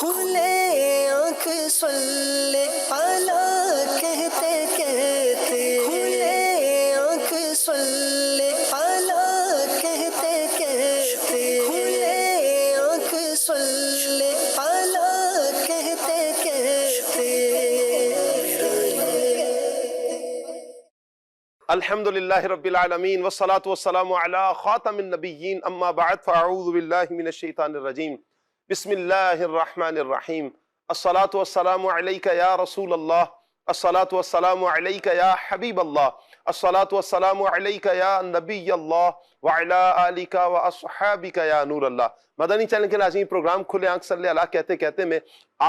کھلے آنکھ صلی اعلیٰ کہتے کہتے، کھلے آنکھ صلی اعلیٰ کہتے کہتے، کھلے آنکھ صلی اعلیٰ کہتے کہتے۔ الحمدللہ رب العالمین والصلاة والسلام علی خاتم النبیین اما بعد فاعوذ باللہ من الشیطان الرجیم بسم اللہ الرحمن الرحیم الصلاة والسلام علیک یا رسول اللہ الصلاة والسلام علیک یا حبیب اللہ الصلاة والسلام علیک یا نبی اللہ وعلی آلک واصحابک یا نور اللہ۔ مدنی چینل کے ناظرین، پروگرام کھلے آنکھ صلی اللہ کہتے کہتے میں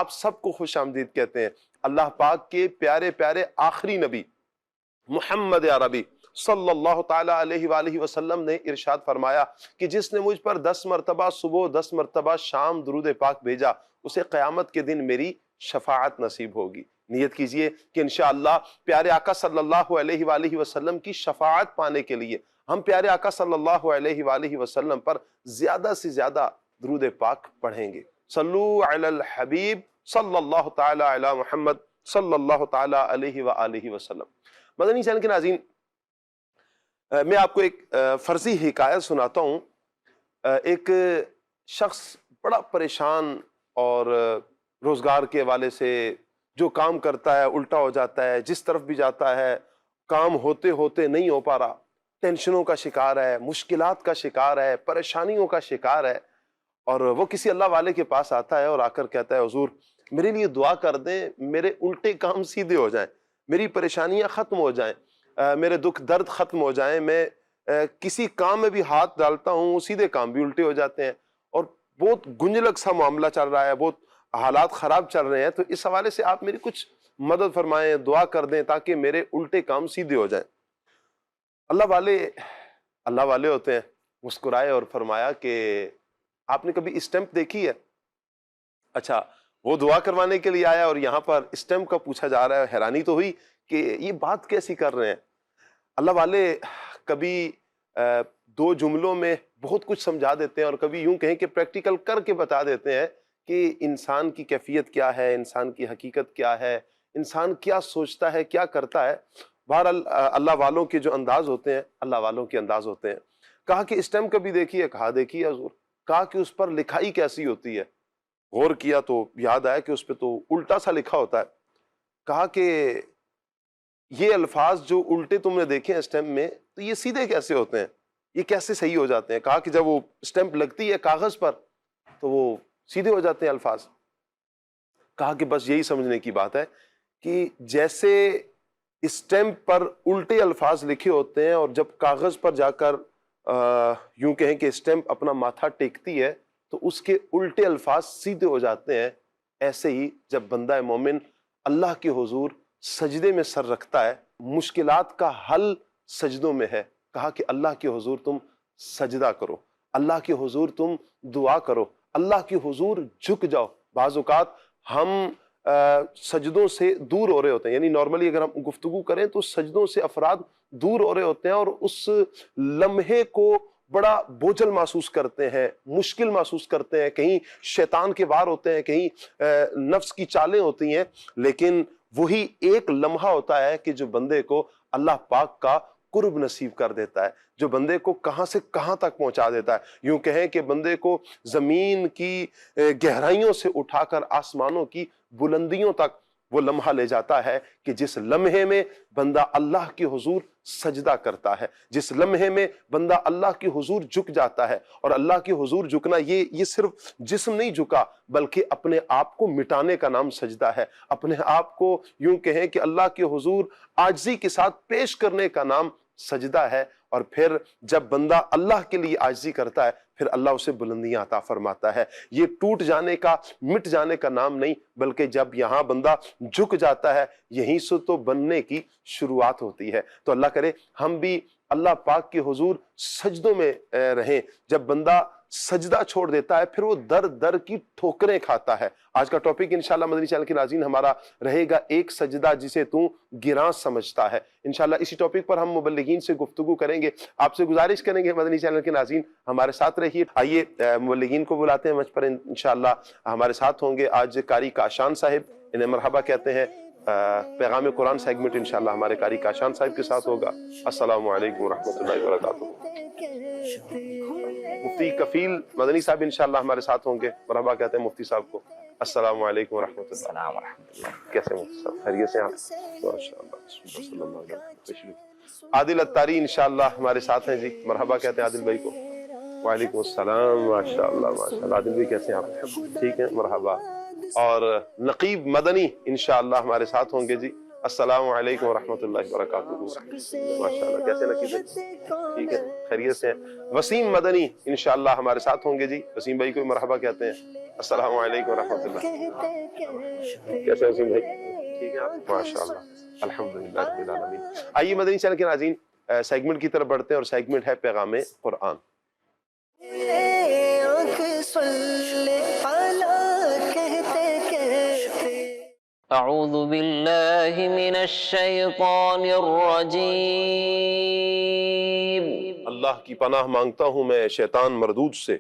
آپ سب کو خوش آمدید کہتے ہیں۔ اللہ پاک کے پیارے پیارے آخری نبی محمد عربی صلی اللہ تعالیٰ علیہ وآلہ وسلم نے ارشاد فرمایا کہ جس نے مجھ پر 10 مرتبہ صبح 10 مرتبہ شام درود پاک بھیجا اسے قیامت کے دن میری شفاعت نصیب ہوگی۔ نیت کیجئے کہ انشاءاللہ پیارے آقا صلی اللہ علیہ وآلہ وسلم کی شفاعت پانے کے لیے ہم پیارے آقا صلی اللہ علیہ وآلہ وسلم پر زیادہ سے زیادہ درود پاک پڑھیں گے۔ صلو علی الحبیب صلی اللہ تعالیٰ علی محمد صلی اللہ تعالیٰ علیہ وآلہ وسلم۔ مدنی چینل کے ناظرین، میں آپ کو ایک فرضی حکایت سناتا ہوں۔ ایک شخص بڑا پریشان اور روزگار کے حوالے سے جو کام کرتا ہے الٹا ہو جاتا ہے، جس طرف بھی جاتا ہے کام ہوتے ہوتے نہیں ہو پا رہا، ٹینشنوں کا شکار ہے، مشکلات کا شکار ہے، پریشانیوں کا شکار ہے، اور وہ کسی اللہ والے کے پاس آتا ہے اور آ کر کہتا ہے حضور میرے لیے دعا کر دیں، میرے الٹے کام سیدھے ہو جائیں، میری پریشانیاں ختم ہو جائیں، میرے دکھ درد ختم ہو جائیں، میں کسی کام میں بھی ہاتھ ڈالتا ہوں سیدھے کام بھی الٹے ہو جاتے ہیں، اور بہت گنجلک سا معاملہ چل رہا ہے، بہت حالات خراب چل رہے ہیں، تو اس حوالے سے آپ میری کچھ مدد فرمائیں، دعا کر دیں تاکہ میرے الٹے کام سیدھے ہو جائیں۔ اللہ والے ہوتے ہیں، مسکرائے اور فرمایا کہ آپ نے کبھی اسٹیمپ دیکھی ہے؟ اچھا، وہ دعا کروانے کے لیے آیا اور یہاں پر اسٹیمپ کا پوچھا جا رہا ہے۔ حیرانی تو ہوئی کہ یہ بات کیسی کر رہے ہیں۔ اللہ والے کبھی 2 جملوں میں بہت کچھ سمجھا دیتے ہیں، اور کبھی یوں کہیں کہ پریکٹیکل کر کے بتا دیتے ہیں کہ انسان کی کیفیت کیا ہے، انسان کی حقیقت کیا ہے، انسان کیا سوچتا ہے، کیا کرتا ہے۔ بہرحال اللہ والوں کے جو انداز ہوتے ہیں اللہ والوں کے انداز ہوتے ہیں۔ کہا کہ اسٹیمپ کبھی دیکھی ہے؟ کہا دیکھی ہے حضور۔ کہا کہ اس پر لکھائی کیسی ہوتی ہے؟ غور کیا تو یاد آیا کہ اس پہ تو الٹا سا لکھا ہوتا ہے۔ کہا کہ یہ الفاظ جو الٹے تم نے دیکھے ہیں اسٹیمپ میں، تو یہ سیدھے کیسے ہوتے ہیں، یہ کیسے صحیح ہو جاتے ہیں؟ کہا کہ جب وہ اسٹیمپ لگتی ہے کاغذ پر تو وہ سیدھے ہو جاتے ہیں الفاظ۔ کہا کہ بس یہی سمجھنے کی بات ہے کہ جیسے اسٹیمپ پر الٹے الفاظ لکھے ہوتے ہیں، اور جب کاغذ پر جا کر یوں کہیں کہ اسٹیمپ اپنا ماتھا ٹیکتی ہے تو اس کے الٹے الفاظ سیدھے ہو جاتے ہیں، ایسے ہی جب بندہ مومن اللہ کے حضور سجدے میں سر رکھتا ہے، مشکلات کا حل سجدوں میں ہے۔ کہا کہ اللہ کے حضور تم سجدہ کرو، اللہ کے حضور تم دعا کرو، اللہ کے حضور جھک جاؤ۔ بعض اوقات ہم سجدوں سے دور ہو رہے ہوتے ہیں، یعنی نارملی اگر ہم گفتگو کریں تو سجدوں سے افراد دور ہو رہے ہوتے ہیں، اور اس لمحے کو بڑا بوجھل محسوس کرتے ہیں، مشکل محسوس کرتے ہیں، کہیں شیطان کے وار ہوتے ہیں، کہیں نفس کی چالیں ہوتی ہیں، لیکن وہی ایک لمحہ ہوتا ہے کہ جو بندے کو اللہ پاک کا قرب نصیب کر دیتا ہے، جو بندے کو کہاں سے کہاں تک پہنچا دیتا ہے۔ یوں کہیں کہ بندے کو زمین کی گہرائیوں سے اٹھا کر آسمانوں کی بلندیوں تک وہ لمحہ لے جاتا ہے کہ جس لمحے میں بندہ اللہ کے حضور سجدہ کرتا ہے، جس لمحے میں بندہ اللہ کے حضور جھک جاتا ہے۔ اور اللہ کے حضور جھکنا یہ صرف جسم نہیں جھکا، بلکہ اپنے آپ کو مٹانے کا نام سجدہ ہے، اپنے آپ کو یوں کہیں کہ اللہ کے حضور عاجزی کے ساتھ پیش کرنے کا نام سجدہ ہے۔ اور پھر جب بندہ اللہ کے لیے عاجزی کرتا ہے پھر اللہ اسے بلندیاں عطا فرماتا ہے۔ یہ ٹوٹ جانے کا، مٹ جانے کا نام نہیں، بلکہ جب یہاں بندہ جھک جاتا ہے یہیں سے تو بننے کی شروعات ہوتی ہے۔ تو اللہ کرے ہم بھی اللہ پاک کے حضور سجدوں میں رہیں۔ جب بندہ سجدہ چھوڑ دیتا ہے پھر وہ در در کی ٹھوکریں کھاتا ہے۔ آج کا ٹاپک انشاءاللہ مدنی چینل کے ناظرین ہمارا رہے گا ایک سجدہ جسے تو گراں سمجھتا ہے۔ انشاءاللہ اسی ٹاپک پر ہم مبلغین سے گفتگو کریں گے۔ آپ سے گزارش کریں گے مدنی چینل کے ناظرین ہمارے ساتھ رہیے۔ آئیے مبلغین کو بلاتے ہیں منچ پر، انشاءاللہ ہمارے ساتھ ہوں گے آج قاری کاشان صاحب، انہیں مرحبا کہتے ہیں۔ پیغام قرآن سیگمنٹ انشاءاللہ ہمارے قاری کاشان صاحب کے ساتھ ہوگا۔ السلام علیکم ورحمۃ اللہ وبرکاتہ۔ مفتی کفیل مدنی صاحب انشاءاللہ ہمارے ساتھ ہوں گے، مرحبا کہتے ہیں مفتی صاحب کو۔ السلام علیکم ورحمۃ اللہ۔ السلام ورحمۃ اللہ۔ کیسے ہیں مفتی صاحب؟ خیریت سے ہیں آپ؟ ماشاءاللہ صلی اللہ علیہ وسلم۔ عادل اتاری انشاءاللہ ہمارے ساتھ ہیں جی، مرحبا کہتے ہیں عادل بھائی کو۔ وعلیکم السلام، ماشاءاللہ ماشاءاللہ۔ عادل بھائی کیسے ہیں آپ؟ ٹھیک ہیں، مرحبا۔ اور نقیب مدنی انشاءاللہ ہمارے ساتھ ہوں گے جی۔ السلام علیکم ورحمۃ اللہ وبرکاتہ۔ ماشاءاللہ، کیسے نقیب بھائی؟ ٹھیک ہے، خیریت سے ہیں۔ وسیم مدنی انشاءاللہ ہمارے ساتھ ہوں گے جی، وسیم بھائی کو مرحبا کہتے ہیں۔ السلام علیکم ورحمۃ اللہ۔ کیسے ہیں وسیم بھائی؟ ٹھیک ہے آپ؟ ماشاءاللہ، الحمدللہ رب العالمین۔ آئیے مدنی چینل کے ناظرین سیگمنٹ کی طرف بڑھتے ہیں، اور سیگمنٹ ہے پیغام قرآن۔ اعوذ باللہ من الشیطان الرجیم۔ اللہ کی پناہ مانگتا ہوں میں شیطان مردود سے۔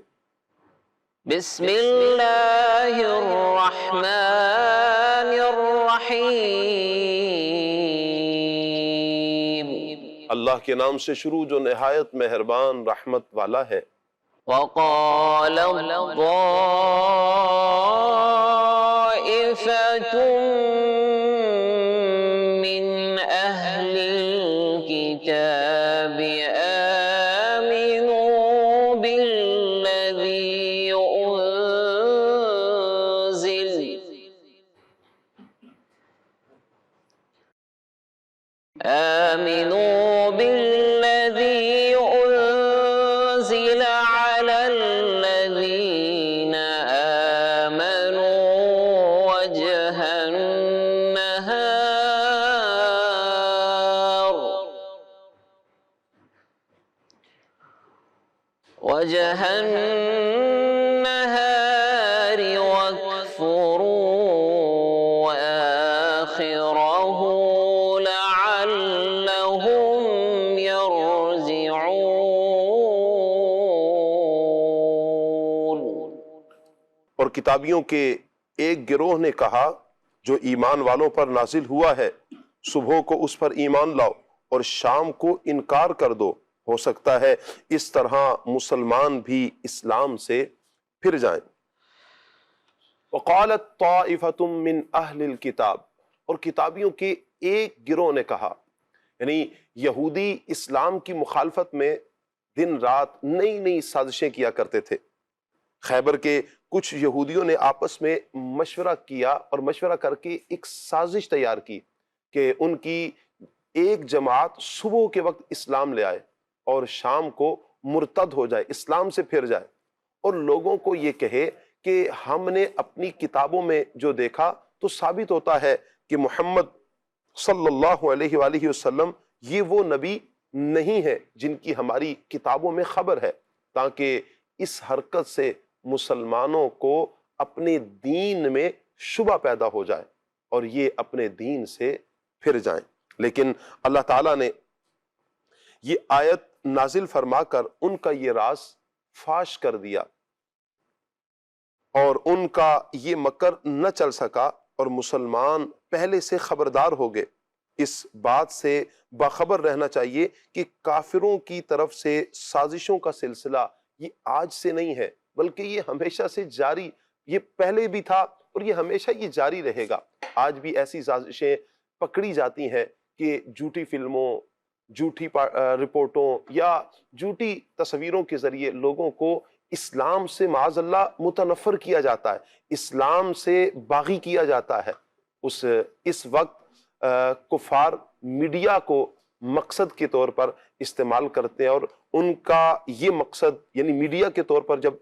بسم اللہ الرحمن الرحیم۔ اللہ کے نام سے شروع جو نہایت مہربان رحمت والا ہے۔ وقال من أهل الكتاب آمنوا بالذي أنزل على الذين آمنوا وجه النهار واكفروا آخره لعلهم يرجعون۔ اور کتابیوں کے ایک گروہ نے کہا جو ایمان والوں پر نازل ہوا ہے صبح کو اس پر ایمان لاؤ اور شام کو انکار کر دو، ہو سکتا ہے اس طرح مسلمان بھی اسلام سے پھر جائیں۔ وقالت طائفۃ من اہل الکتاب، اور کتابیوں کے ایک گروہ نے کہا، یعنی یہودی اسلام کی مخالفت میں دن رات نئی نئی سازشیں کیا کرتے تھے۔ خیبر کے کچھ یہودیوں نے آپس میں مشورہ کیا اور مشورہ کر کے ایک سازش تیار کی کہ ان کی ایک جماعت صبح کے وقت اسلام لے آئے اور شام کو مرتد ہو جائے، اسلام سے پھر جائے، اور لوگوں کو یہ کہے کہ ہم نے اپنی کتابوں میں جو دیکھا تو ثابت ہوتا ہے کہ محمد صلی اللہ علیہ وآلہ وسلم یہ وہ نبی نہیں ہے جن کی ہماری کتابوں میں خبر ہے، تاکہ اس حرکت سے مسلمانوں کو اپنے دین میں شبہ پیدا ہو جائے اور یہ اپنے دین سے پھر جائیں۔ لیکن اللہ تعالیٰ نے یہ آیت نازل فرما کر ان کا یہ راز فاش کر دیا، اور ان کا یہ مکر نہ چل سکا، اور مسلمان پہلے سے خبردار ہو گئے۔ اس بات سے باخبر رہنا چاہیے کہ کافروں کی طرف سے سازشوں کا سلسلہ یہ آج سے نہیں ہے، بلکہ یہ ہمیشہ سے جاری، یہ پہلے بھی تھا اور یہ ہمیشہ یہ جاری رہے گا۔ آج بھی ایسی سازشیں پکڑی جاتی ہیں کہ جھوٹی فلموں، جھوٹی رپورٹوں یا جھوٹی تصویروں کے ذریعے لوگوں کو اسلام سے معاذ اللہ متنفر کیا جاتا ہے، اسلام سے باغی کیا جاتا ہے۔ اس وقت کفار میڈیا کو مقصد کے طور پر استعمال کرتے ہیں، اور ان کا یہ مقصد، یعنی میڈیا کے طور پر جب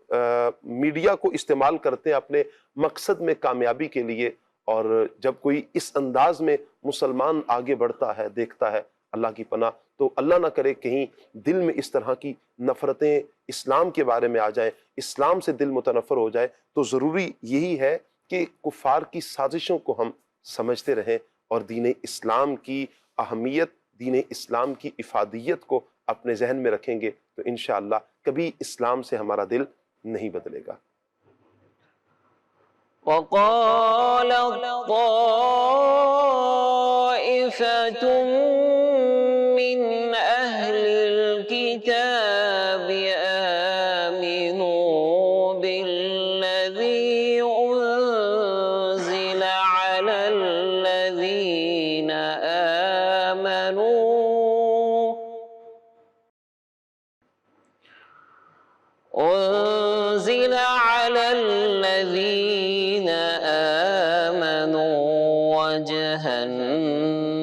میڈیا کو استعمال کرتے ہیں اپنے مقصد میں کامیابی کے لیے، اور جب کوئی اس انداز میں مسلمان آگے بڑھتا ہے، دیکھتا ہے، اللہ کی پناہ. تو اللہ نہ کرے کہیں دل میں اس طرح کی نفرتیں اسلام کے بارے میں آ جائیں، اسلام سے دل متنفر ہو جائے. تو ضروری یہی ہے کہ کفار کی سازشوں کو ہم سمجھتے رہیں اور دین اسلام کی اہمیت، دین اسلام کی افادیت کو اپنے ذہن میں رکھیں گے تو انشاءاللہ کبھی اسلام سے ہمارا دل نہیں بدلے گا. وقال طائفة من أهل الكتاب آمنوا بالذي أنزل على الذين آمنوا وجه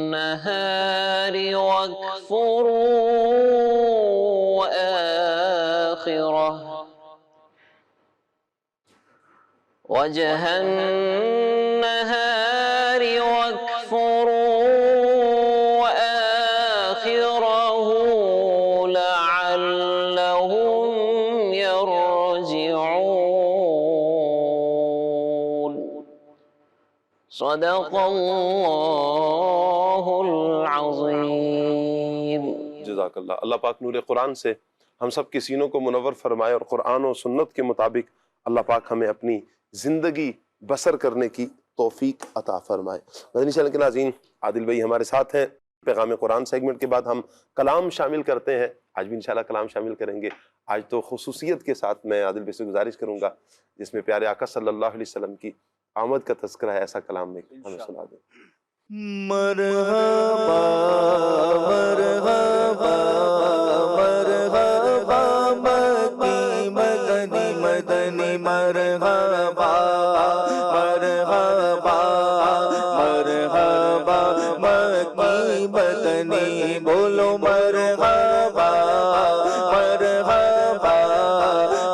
النهار واكفروا آخره وجه النهار واكفروا آخره لعلهم يرجعون. صدق اللہ العظیم. جزاک اللہ. اللہ پاک نور قرآن سے ہم سب کے سینوں کو منور فرمائے اور قرآن و سنت کے مطابق اللہ پاک ہمیں اپنی زندگی بسر کرنے کی توفیق عطا فرمائے. مدنی چینل کے ناظرین، عادل بھائی ہمارے ساتھ ہیں. پیغام قرآن سیگمنٹ کے بعد ہم کلام شامل کرتے ہیں. آج بھی انشاءاللہ کلام شامل کریں گے. آج تو خصوصیت کے ساتھ میں عادل بھائی سے گزارش کروں گا جس میں پیارے آقا صلی اللہ علیہ وسلم کی آمد کا تذکرہ ہے. ایسا کلام میں ہمیں سنا دیں. مرحبا مرحبا مرحبا مکی مدنی مدنی مرحبا مرحبا مرحبا مکی مدنی بولو مرحبا مرحبا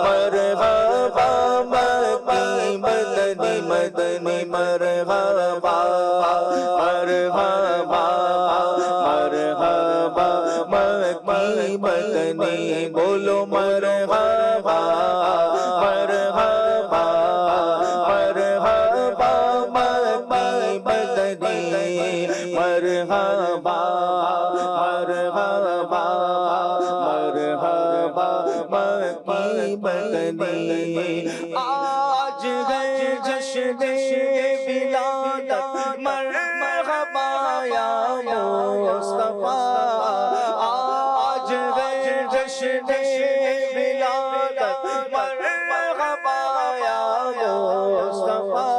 مرحبا مکی مدنی مدنی مرحبا مدنی بولو مرحبا مرحبا مرحبا مکی مدنی مرحبا مرحبا مرحبا مکی مدنی. آج ہے جشن ولادت مرحبا یا مصطفیٰ. جشن ولادت مرحبا یا مصطفیٰ.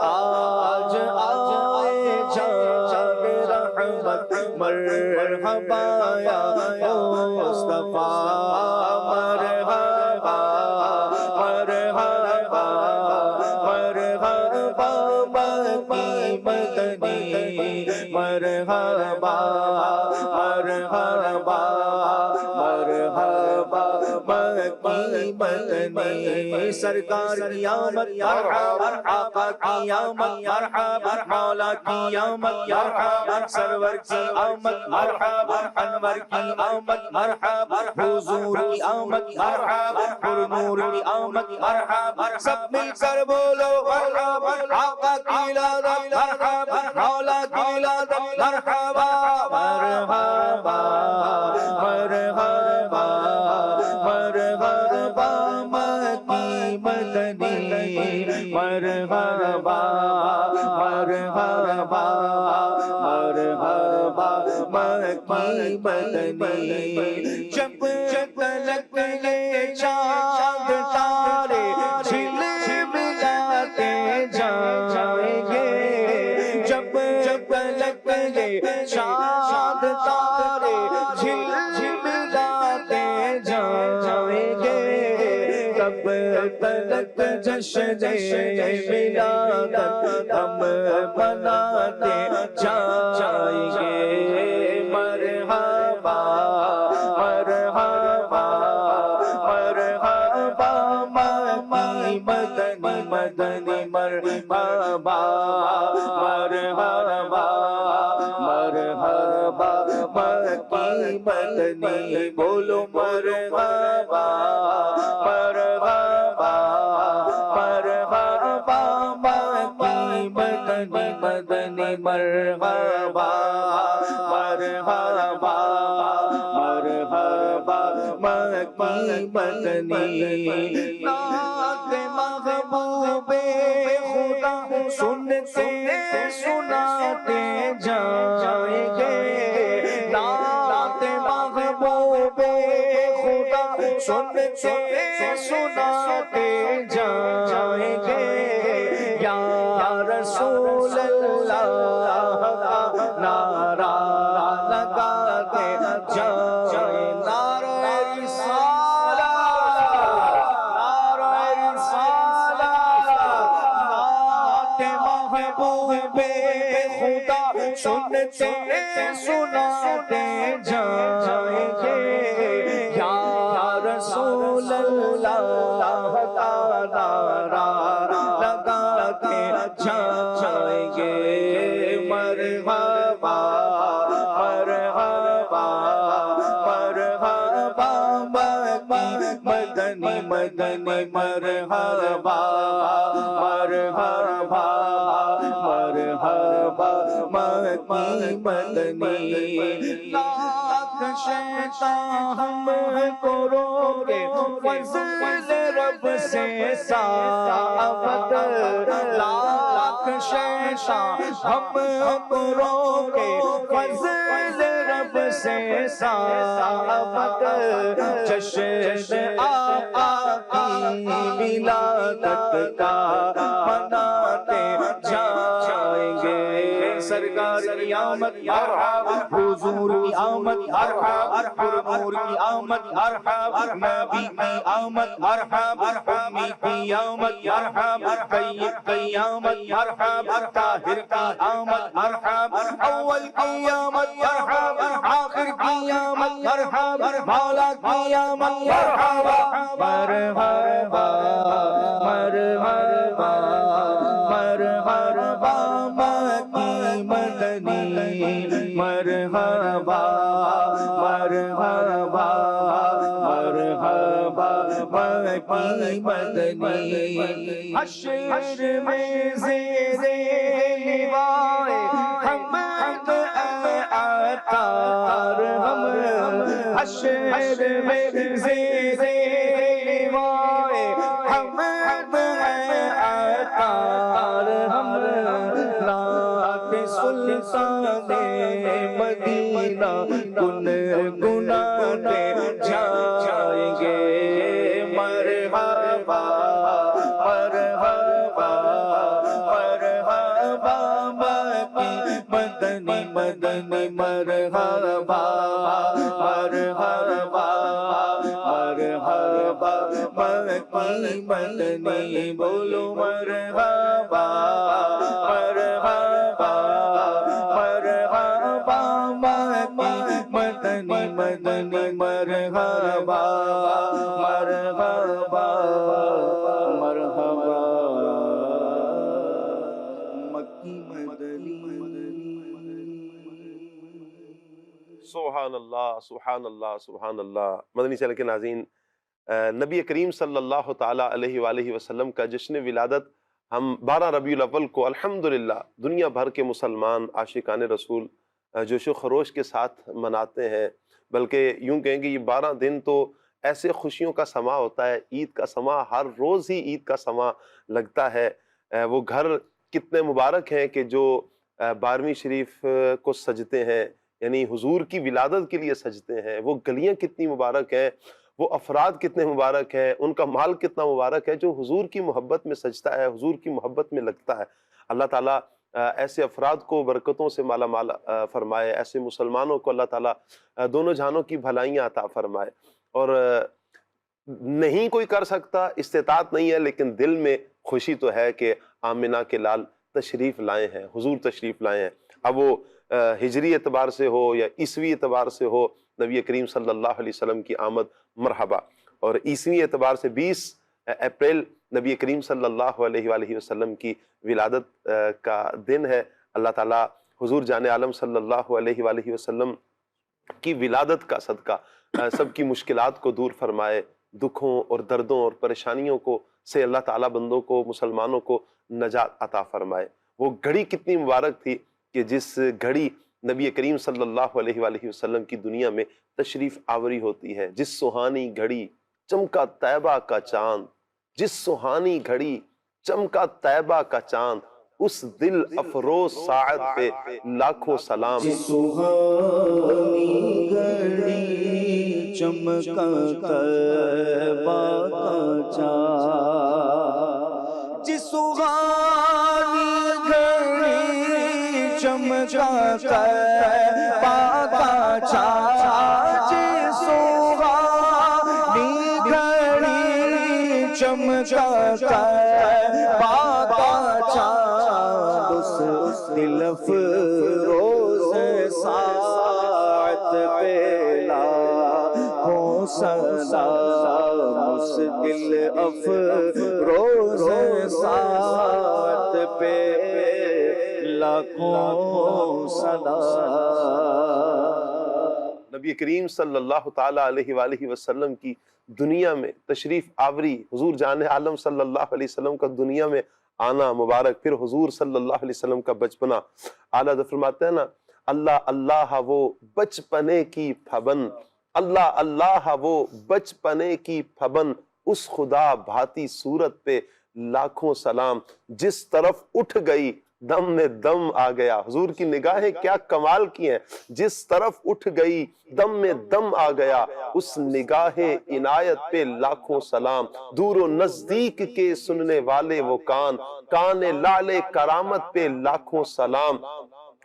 آج آئے جان رحمت مرحبا یا مصطفیٰ. مرحبا مرحبا مرحبا مکی مدنی مرحبا مرحبا مرحبا مکی مدنی. سرکار کی آمد مرحبا، آقا کی آمد مرحبا، مولا کی آمد مرحبا، سرور کی آمد مرحبا، انور کی آمد مرحبا، حضور کی آمد مرحبا، پر نور کی آمد مرحبا. سب مل کر بولو مرحبا. آقا کی ولادت مرحبا، مولا کی ولادت مرحبا مرحبا مرحبا مرحبا مکی مدنی مرحبا مرحبا مرحبا مکی مدنی. جب تلک یہ چاند تارے جھلملاتے جائیں گے، جب تلک یہ چاند تارے جھلملاتے جائیں گے، تب تلک جشن ولادت ہم مناتے جائیں گے. مرحبا مرحبا مرحبا مکی مدنی مدنی مرحبا مرحبا مرحبا مدنی بولو مرحبا مرحبا مرحبا مکی مدنی مدنی مرحبا مرحبا مرحبا مکی مدنی نعت محبوب خدا سنتے سناتے جائیں گے نعت محبوب خدا سنتے سناتے جائیں گے یا رسول اللہ کا نعرہ لگاتے جائیں نعرہ رسالہ نعرہ رسالہ نعت محبوب خدا سنتے سناتے جائیں گے یا رسول اللہ کا نعرہ لگاتے جائیں گے مرحبا مرحبا مرحبا مدنی مدنی مرحبا مرحبا مرحبا مکی مدنی لاکھ شیطان ہم کو روکے فضل رب سے ثابت لاکھ شیطان ہم کو روکے فضل رب سے ثابت جشن آقا کی ولادت کا مناتے جائیں گے سرکار کی آمد مرحبا حضور کی آمد مرحبا نور کی آمد مرحبا نبی کی آمد مرحبا امی کی آمد مرحبا طیب کی آمد مرحبا طاہر کی آمد مرحبا اول کی آمد مرحبا آخر کی آمد مرحبا مولا کی آمد مرحبا مرحبا مرحبا مرحبا مکی مدنی مرحبا مرحبا مرحبا مکی مدنی حشر میں زیر لوائے حمد عطار ہم حشر میں زیر لوائے حمد عطار ہم نعت سلطان مدینہ گنگناتے جائیں گے مرحبا مرحبا مرحبا مکی مدنی مدنی مرحبا مرحبا مرحبا مکی مدنی بولو مرحبا مرحبا مرحبا مکی مدنی مدنی مرحبا مرحبا مرحبا مکی مدنی سبحان اللہ سبحان اللہ سبحان اللہ۔ مدنی چینل کے ناظرین، نبی کریم صلی اللہ تعالیٰ علیہ وآلہ وسلم کا جشن ولادت ہم 12 ربیع الاول کو الحمدللہ دنیا بھر کے مسلمان عاشقان رسول جوش و خروش کے ساتھ مناتے ہیں، بلکہ یوں کہیں کہ یہ 12 دن تو ایسے خوشیوں کا سما ہوتا ہے، عید کا سما، ہر روز ہی عید کا سما لگتا ہے۔ وہ گھر کتنے مبارک ہیں کہ جو 12ویں شریف کو سجتے ہیں، یعنی حضور کی ولادت کے لیے سجتے ہیں۔ وہ گلیاں کتنی مبارک ہیں، وہ افراد کتنے مبارک ہیں، ان کا مال کتنا مبارک ہے جو حضور کی محبت میں سجتا ہے، حضور کی محبت میں لگتا ہے۔ اللہ تعالیٰ ایسے افراد کو برکتوں سے مالا مال فرمائے، ایسے مسلمانوں کو اللہ تعالیٰ دونوں جہانوں کی بھلائیاں عطا فرمائے۔ اور نہیں کوئی کر سکتا، استطاعت نہیں ہے، لیکن دل میں خوشی تو ہے کہ آمنہ کے لال تشریف لائے ہیں، حضور تشریف لائے ہیں۔ اب وہ ہجری اعتبار سے ہو یا عیسوی اعتبار سے ہو، نبی کریم صلی اللہ علیہ وسلم کی آمد مرحبا۔ اور عیسوی اعتبار سے 20 اپریل نبی کریم صلی اللہ علیہ وآلہ وسلم کی ولادت کا دن ہے۔ اللہ تعالیٰ حضور جان عالم صلی اللہ علیہ وآلہ وسلم کی ولادت کا صدقہ سب کی مشکلات کو دور فرمائے، دکھوں اور دردوں اور پریشانیوں کو سے اللہ تعالیٰ بندوں کو، مسلمانوں کو نجات عطا فرمائے۔ وہ گھڑی کتنی مبارک تھی کہ جس گھڑی نبی کریم صلی اللہ علیہ وآلہ وسلم کی دنیا میں تشریف آوری ہوتی ہے، جس سہانی گھڑی چمکا طیبہ کا چاند، جس سہانی گھڑی چمکا طیبہ کا چاند، اس دل افروز ساعت پہ لاکھوں سلام۔ جس سہانی گھڑی چمکا طیبہ کا چاند، جس سہانی گھڑی چمکا طیبہ کا چاند، جس سہانی گھڑی چمکا طیبہ کا چاند، اس دل افروز ساعت پہ لاکھوں سلام، اس دل افروز ساعت پہ لاکھوں سلام۔ نبی کریم صلی اللہ تعالیٰ علیہ وآلہ وسلم کی دنیا میں تشریف آوری، حضور جان عالم صلی اللہ علیہ وسلم کا دنیا میں آنا مبارک، پھر حضور صلی اللہ علیہ وسلم کا بچپنا۔ اعلیٰ حضرت فرماتے ہیں نا، اللہ اللہ وہ بچپنے کی پھبن، اللہ اللہ وہ بچپنے کی پھبن، اس خدا بھاتی صورت پہ لاکھوں سلام، جس طرف اٹھ گئی دم میں دم آ گیا۔ حضور کی نگاہیں کیا کمال کی ہیں، جس طرف اٹھ گئی دم میں دم آ گیا، اس نگاہ عنایت پہ لاکھوں سلام، دور و نزدیک کے سننے والے وہ کان، کان لعل کرامت پہ لاکھوں سلام۔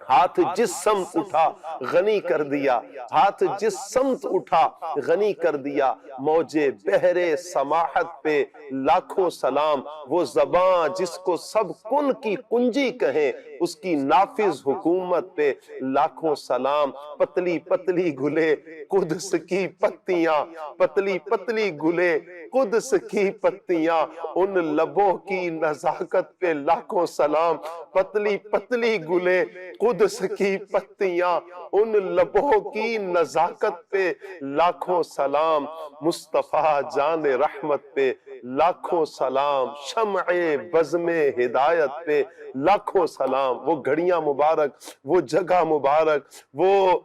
ہاتھ جس سمت اٹھا غنی کر دیا، ہاتھ جس سمت اٹھا غنی کر دیا، موج بحر سماحت پہ لاکھوں سلام، وہ زباں جس کو سب کن کی کنجی کہیں، اس کی نافذ حکومت پہ لاکھوں سلام۔ پتلی پتلی گلے قدس کی پتیاں، پتلی پتلی گلے قدس کی پتیاں، ان لبوں کی نزاکت پہ لاکھوں سلام۔ پتلی پتلی گلے قدس کی پتیاں، ان لبوں کی نزاکت پہ لاکھوں سلام۔ مصطفیٰ جان رحمت پہ لاکھوں سلام، شمع بزم ہدایت پہ لاکھوں سلام۔ وہ گھڑیاں مبارک، وہ جگہ مبارک، وہ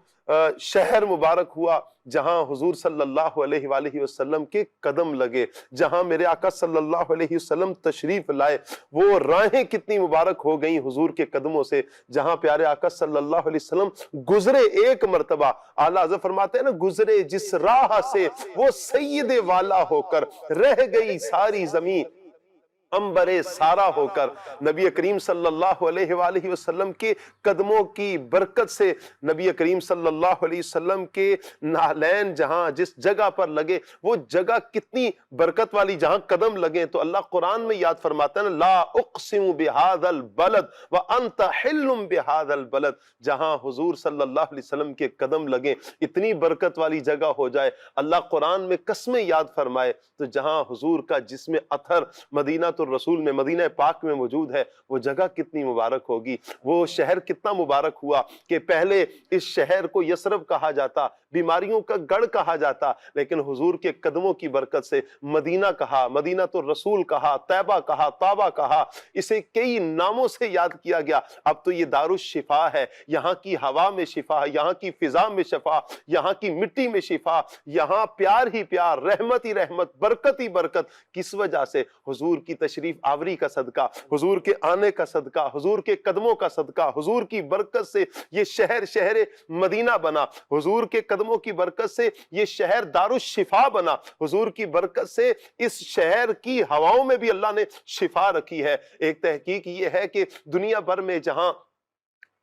شہر مبارک ہوا جہاں حضور صلی اللہ علیہ وآلہ وسلم کے قدم لگے، جہاں میرے آقا صلی اللہ علیہ وسلم تشریف لائے۔ وہ راہیں کتنی مبارک ہو گئیں حضور کے قدموں سے، جہاں پیارے آقا صلی اللہ علیہ وسلم گزرے ایک مرتبہ، اعلیٰ حضرت فرماتے ہیں نا، گزرے جس راہ سے وہ سید والا ہو کر، رہ گئی ساری زمین عنبر سارا ہو کر۔ نبی کریم صلی اللہ علیہ وآلہ وسلم کے قدموں کی برکت سے نبی کریم صلی اللہ علیہ وسلم کے نعلین جہاں جس جگہ پر لگے، وہ جگہ کتنی برکت والی، جہاں قدم لگے تو اللہ قرآن میں یاد فرماتا ہے، لا اقسم بہذا البلد وانت حل بہذا البلد، جہاں حضور صلی اللہ علیہ وسلم کے قدم لگے اتنی برکت والی جگہ ہو جائے، اللہ قرآن میں قسمیں یاد فرمائے، تو جہاں حضور کا جسم اطہر مدینہ الرسول میں، مدینہ پاک میں موجود ہے، وہ جگہ کتنی مبارک ہوگی، وہ شہر کتنا مبارک ہوا کہ پہلے اس شہر کو یثرب کہا جاتا، بیماریوں کا گڑھ کہا جاتا، لیکن حضور کے قدموں کی برکت سے مدینہ کہا، مدینہ الرسول کہا، طیبہ کہا، طابہ کہا، اسے کئی ناموں سے یاد کیا گیا۔ اب تو یہ دار الشفا ہے، یہاں کی ہوا میں شفا، یہاں کی فضا میں شفا، یہاں کی مٹی میں شفا، یہاں پیار ہی پیار، رحمت ہی رحمت، برکت ہی برکت۔ کس وجہ سے؟ حضور کی تشریف آوری کا صدقہ، حضور کے آنے کا صدقہ، حضور کے قدموں کا صدقہ، حضور کی برکت سے یہ شہر شہر مدینہ بنا، حضور کے قدموں کی برکت سے یہ شہر دار الشفا بنا، حضور کی برکت سے اس شہر کی ہواؤں میں بھی اللہ نے شفا رکھی ہے۔ ایک تحقیق یہ ہے کہ دنیا بھر میں جہاں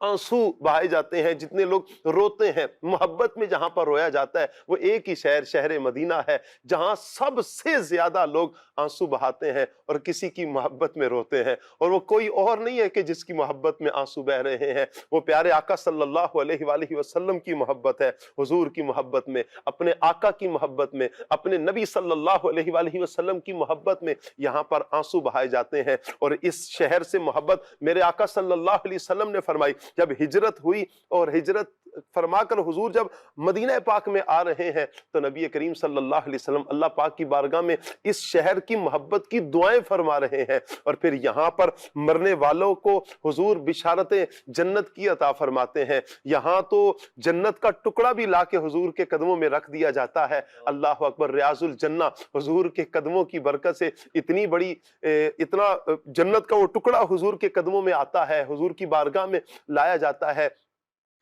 آنسو بہائے جاتے ہیں، جتنے لوگ روتے ہیں، محبت میں جہاں پر رویا جاتا ہے، وہ ایک ہی شہر، شہر مدینہ ہے، جہاں سب سے زیادہ لوگ آنسو بہاتے ہیں اور کسی کی محبت میں روتے ہیں، اور وہ کوئی اور نہیں ہے کہ جس کی محبت میں آنسو بہ رہے ہیں، وہ پیارے آقا صلی اللہ علیہ وآلہ وسلم کی محبت ہے۔ حضور کی محبت میں، اپنے آقا کی محبت میں، اپنے نبی صلی اللہ علیہ وآلہ وسلم کی محبت میں یہاں پر آنسو بہائے جاتے ہیں، اور اس شہر سے محبت میرے آقا صلی اللہ علیہ وسلم نے فرمائی جب ہجرت ہوئی اور ہجرت فرما کر حضور جب مدینہ پاک میں آ رہے ہیں تو نبی کریم صلی اللہ علیہ وسلم اللہ پاک کی بارگاہ میں اس شہر کی محبت کی دعائیں فرما رہے ہیں، اور پھر یہاں پر مرنے والوں کو حضور بشارتیں جنت کی عطا فرماتے ہیں۔ یہاں تو جنت کا ٹکڑا بھی لا کے حضور کے قدموں میں رکھ دیا جاتا ہے۔ اللہ اکبر، ریاض الجنہ حضور کے قدموں کی برکت سے اتنی بڑی اتنا جنت کا وہ ٹکڑا حضور کے قدموں میں آتا ہے، حضور کی بارگاہ میں لایا جاتا ہے،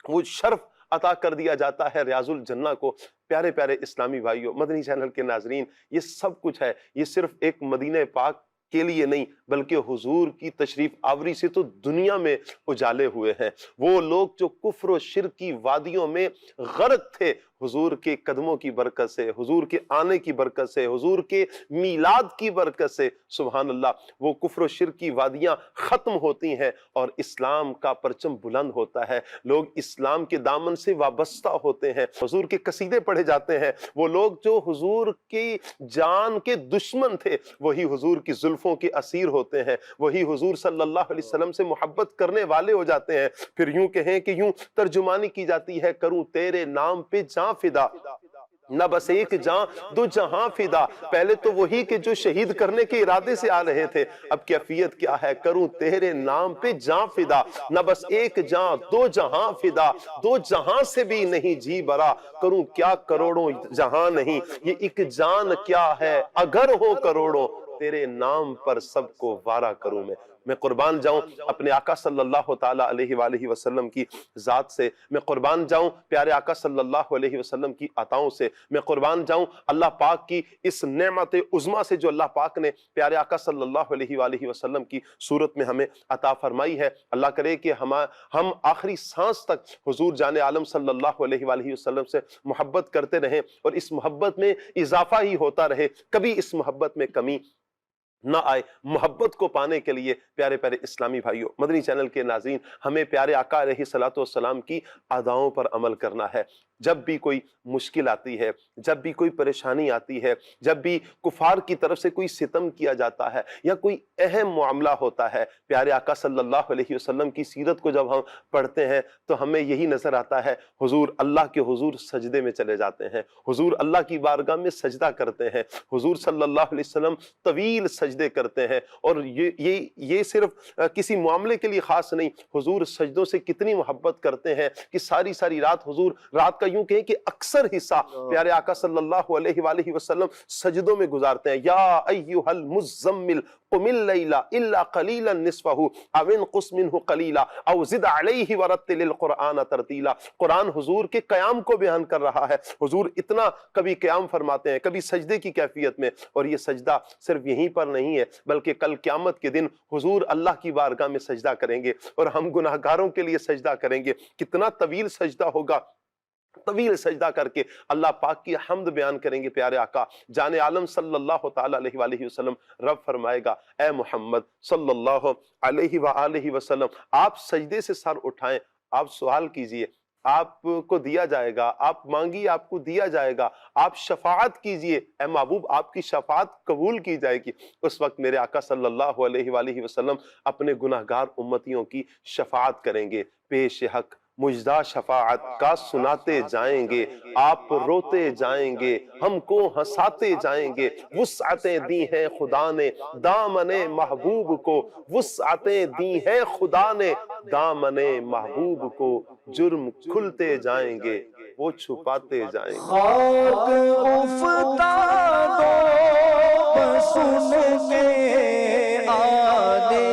وہ شرف عطا کر دیا جاتا ہے ریاض الجنہ کو۔ پیارے پیارے اسلامی بھائیوں، مدنی چینل کے ناظرین، یہ سب کچھ ہے، یہ صرف ایک مدینہ پاک کے لیے نہیں بلکہ حضور کی تشریف آوری سے تو دنیا میں اجالے ہوئے ہیں۔ وہ لوگ جو کفر و شرک کی وادیوں میں غرق تھے، حضور کے قدموں کی برکت سے، حضور کے آنے کی برکت سے، حضور کے میلاد کی برکت سے، سبحان اللہ، وہ کفر و شرک کی وادیاں ختم ہوتی ہیں اور اسلام کا پرچم بلند ہوتا ہے۔ لوگ اسلام کے دامن سے وابستہ ہوتے ہیں، حضور کے قصیدے پڑھے جاتے ہیں۔ وہ لوگ جو حضور کی جان کے دشمن تھے وہی حضور کی زلفوں کے اسیر ہوتے ہیں، وہی حضور صلی اللہ علیہ وسلم سے محبت کرنے والے ہو جاتے ہیں۔ پھر یوں کہیں کہ یوں ترجمانی کی جاتی ہے، کروں تیرے نام پہ جان فدا، نہ بس ایک جان دو جہاں فدا۔ پہلے تو وہی کہ جو شہید کرنے کے ارادے سے آ رہے تھے، اب کیفیت کیا ہے، کروں تیرے نام پہ جان فدا، نہ بس ایک جان دو جہاں فدا، دو جہاں سے بھی نہیں جی برا، کروں کیا کروڑوں جہاں نہیں، یہ ایک جان کیا ہے اگر ہو کروڑوں، تیرے نام پر سب کو وارا کروں میں قربان جاؤں اپنے آقا صلی اللہ تعالیٰ علیہ وآلہ وسلم کی ذات سے، میں قربان جاؤں پیارے آقا صلی اللہ علیہ وسلم کی عطاؤں سے، میں قربان جاؤں اللہ پاک کی اس نعمت عظمیٰ سے جو اللہ پاک نے پیارے آقا صلی اللہ علیہ وآلہ وسلم کی صورت میں ہمیں عطا فرمائی ہے۔ اللہ کرے کہ ہم آخری سانس تک حضور جان عالم صلی اللہ علیہ وآلہ وسلم سے محبت کرتے رہیں اور اس محبت میں اضافہ ہی ہوتا رہے، کبھی اس محبت میں کمی نہ آئے۔ محبت کو پانے کے لیے پیارے پیارے اسلامی بھائیوں، مدنی چینل کے ناظرین، ہمیں پیارے آقا علیہ الصلوۃ والسلام کی اداؤں پر عمل کرنا ہے۔ جب بھی کوئی مشکل آتی ہے، جب بھی کوئی پریشانی آتی ہے، جب بھی کفار کی طرف سے کوئی ستم کیا جاتا ہے یا کوئی اہم معاملہ ہوتا ہے، پیارے آقا صلی اللہ علیہ وسلم کی سیرت کو جب ہم پڑھتے ہیں تو ہمیں یہی نظر آتا ہے، حضور اللہ کے حضور سجدے میں چلے جاتے ہیں، حضور اللہ کی بارگاہ میں سجدہ کرتے ہیں، حضور صلی اللہ علیہ وسلم طویل سجدے کرتے ہیں، اور یہ صرف کسی معاملے کے لیے خاص نہیں، حضور سجدوں سے کتنی محبت کرتے ہیں کہ ساری ساری رات حضور، رات کا یوں کہیں کہ اکثر حصہ پیارے آقا صلی اللہ علیہ وآلہ وسلم سجدوں میں گزارتے ہیں۔ یا ایھا المزمل قم اللیل الا قلیلا نصفہ او انقص منہ قلیلا او زد علیہ ورتل القرآن ترتیلا۔ قرآن حضور کے قیام کو بیان کر رہا ہے، حضور اتنا کبھی قیام فرماتے ہیں، کبھی سجدے کی کیفیت میں، اور یہ سجدہ صرف یہیں پر نہیں ہے بلکہ کل قیامت کے دن حضور اللہ کی بارگاہ میں سجدہ کریں گے اور ہم گناہگاروں کے لیے سجدہ کریں گے۔ کتنا طویل سجدہ ہوگا، طویل سجدہ کر کے اللہ پاک کی حمد بیان کریں گے پیارے آقا جان عالم صلی اللہ تعالیٰ علیہ وآلہ وسلم۔ رب فرمائے گا، اے محمد صلی اللہ علیہ وآلہ وسلم، آپ سجدے سے سر اٹھائیں، آپ سوال کیجئے، آپ کو دیا جائے گا، آپ مانگیے آپ کو دیا جائے گا، آپ شفاعت کیجئے، اے محبوب آپ کی شفاعت قبول کی جائے گی۔ اس وقت میرے آقا صلی اللہ علیہ وآلہ وسلم اپنے گناہگار امتیوں کی شفاعت کریں گے، پیش حق مجدہ شفاعت کا سناتے جائیں گے، آپ روتے جائیں گے، ہم کو ہنساتے جائیں گے۔ وسعتیں دی ہیں خدا نے دامن محبوب کو، وسعتیں دی ہیں خدا نے دامن محبوب کو، جرم کھلتے جائیں گے وہ چھپاتے جائیں گے۔ خاک افتادو سن کے آنے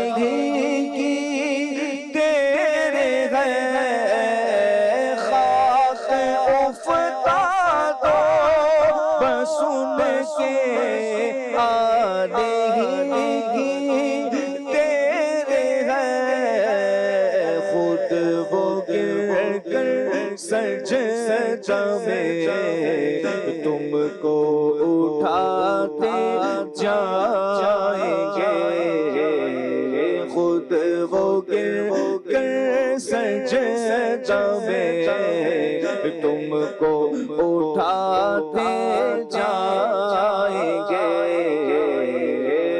کی تیرے ہے، خاک افتادو سن کے آنے کی تیرے ہے، خود وہ گر کر سجدہ میں تم کو اٹھاتے جائیں گے، خود وہ گر کر سجدہ میں تم کو اٹھاتے جائیں گے،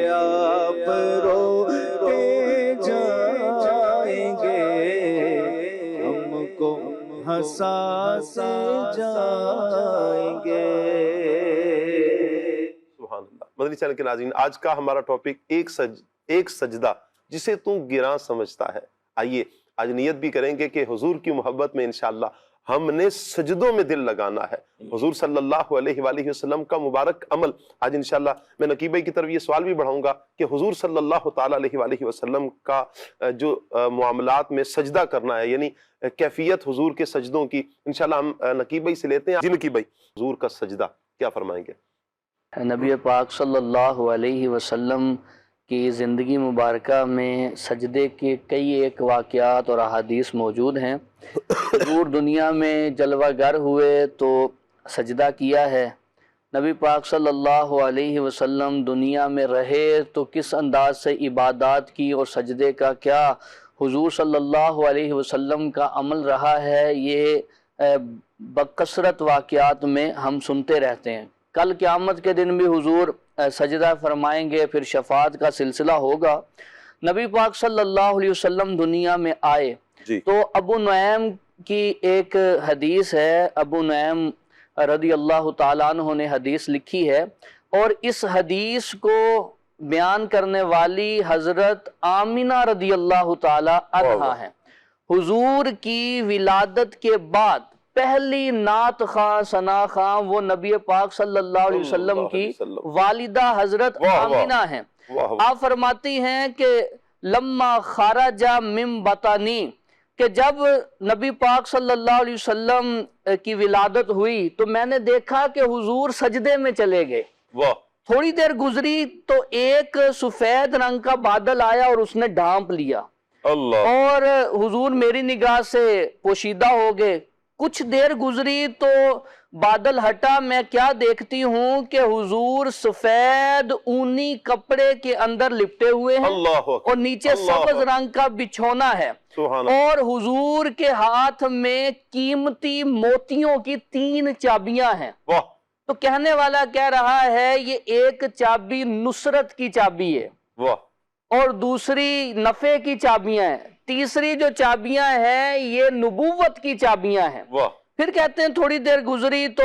آپ روتے جائیں گے، حساس جائیں گے۔ سبحان اللہ۔ مدنی چینل کے ناظرین، آج کا ہمارا ٹاپک ایک سجدہ جسے تو گراں سمجھتا ہے۔ آئیے آج نیت بھی کریں گے کہ حضور کی محبت میں انشاءاللہ ہم نے سجدوں میں دل لگانا ہے۔ حضور صلی اللہ علیہ وآلہ وسلم کا مبارک عمل، آج انشاءاللہ میں نقیب بھائی کی طرف یہ سوال بھی بڑھاؤں گا کہ حضور صلی اللہ تعالیٰ علیہ وآلہ وسلم کا جو معاملات میں سجدہ کرنا ہے، یعنی کیفیت حضور کے سجدوں کی، انشاءاللہ ہم نقیب بھائی سے لیتے ہیں۔ جی نقیب بھائی، حضور کا سجدہ کیا فرمائیں گے؟ نبی پاک صلی اللہ علیہ وسلم کی زندگی مبارکہ میں سجدے کے کئی ایک واقعات اور احادیث موجود ہیں۔ حضور دنیا میں جلوہ گر ہوئے تو سجدہ کیا ہے، نبی پاک صلی اللہ علیہ وسلم دنیا میں رہے تو کس انداز سے عبادات کی اور سجدے کا کیا حضور صلی اللہ علیہ وسلم کا عمل رہا ہے، یہ بکثرت واقعات میں ہم سنتے رہتے ہیں۔ کل قیامت کے دن بھی حضور سجدہ فرمائیں گے، پھر شفاعت کا سلسلہ ہوگا۔ نبی پاک صلی اللہ علیہ وسلم دنیا میں آئے تو ابو نعیم کی ایک حدیث ہے، ابو نعیم رضی اللہ تعالیٰ عنہ نے حدیث لکھی ہے، اور اس حدیث کو بیان کرنے والی حضرت آمینہ رضی اللہ تعالیٰ عنہا ہیں۔ حضور کی ولادت کے بعد پہلی نعت خواں ثنا خواں وہ نبی پاک صلی اللہ علیہ وسلم کی والدہ حضرت آمینہ ہیں۔ آپ فرماتی ہیں کہ لما خرج من بطنی، کہ جب نبی پاک صلی اللہ علیہ وسلم کی ولادت ہوئی تو میں نے دیکھا کہ حضور سجدے میں چلے گئے۔ تھوڑی دیر گزری تو ایک سفید رنگ کا بادل آیا اور اس نے ڈھانپ لیا، اور حضور میری نگاہ سے پوشیدہ ہو گئے۔ کچھ دیر گزری تو بادل ہٹا، میں کیا دیکھتی ہوں کہ حضور سفید اونی کپڑے کے اندر لپٹے ہوئے ہیں اور نیچے سبز رنگ کا بچھونا ہے، اور حضور کے ہاتھ میں قیمتی موتیوں کی 3 چابیاں ہیں۔ تو کہنے والا کہہ رہا ہے یہ ایک چابی نصرت کی چابی ہے، اور دوسری نفع کی چابیاں ہیں، تیسری جو چابیاں ہیں یہ نبوت کی چابیاں ہیں۔ پھر کہتے ہیں تھوڑی دیر گزری تو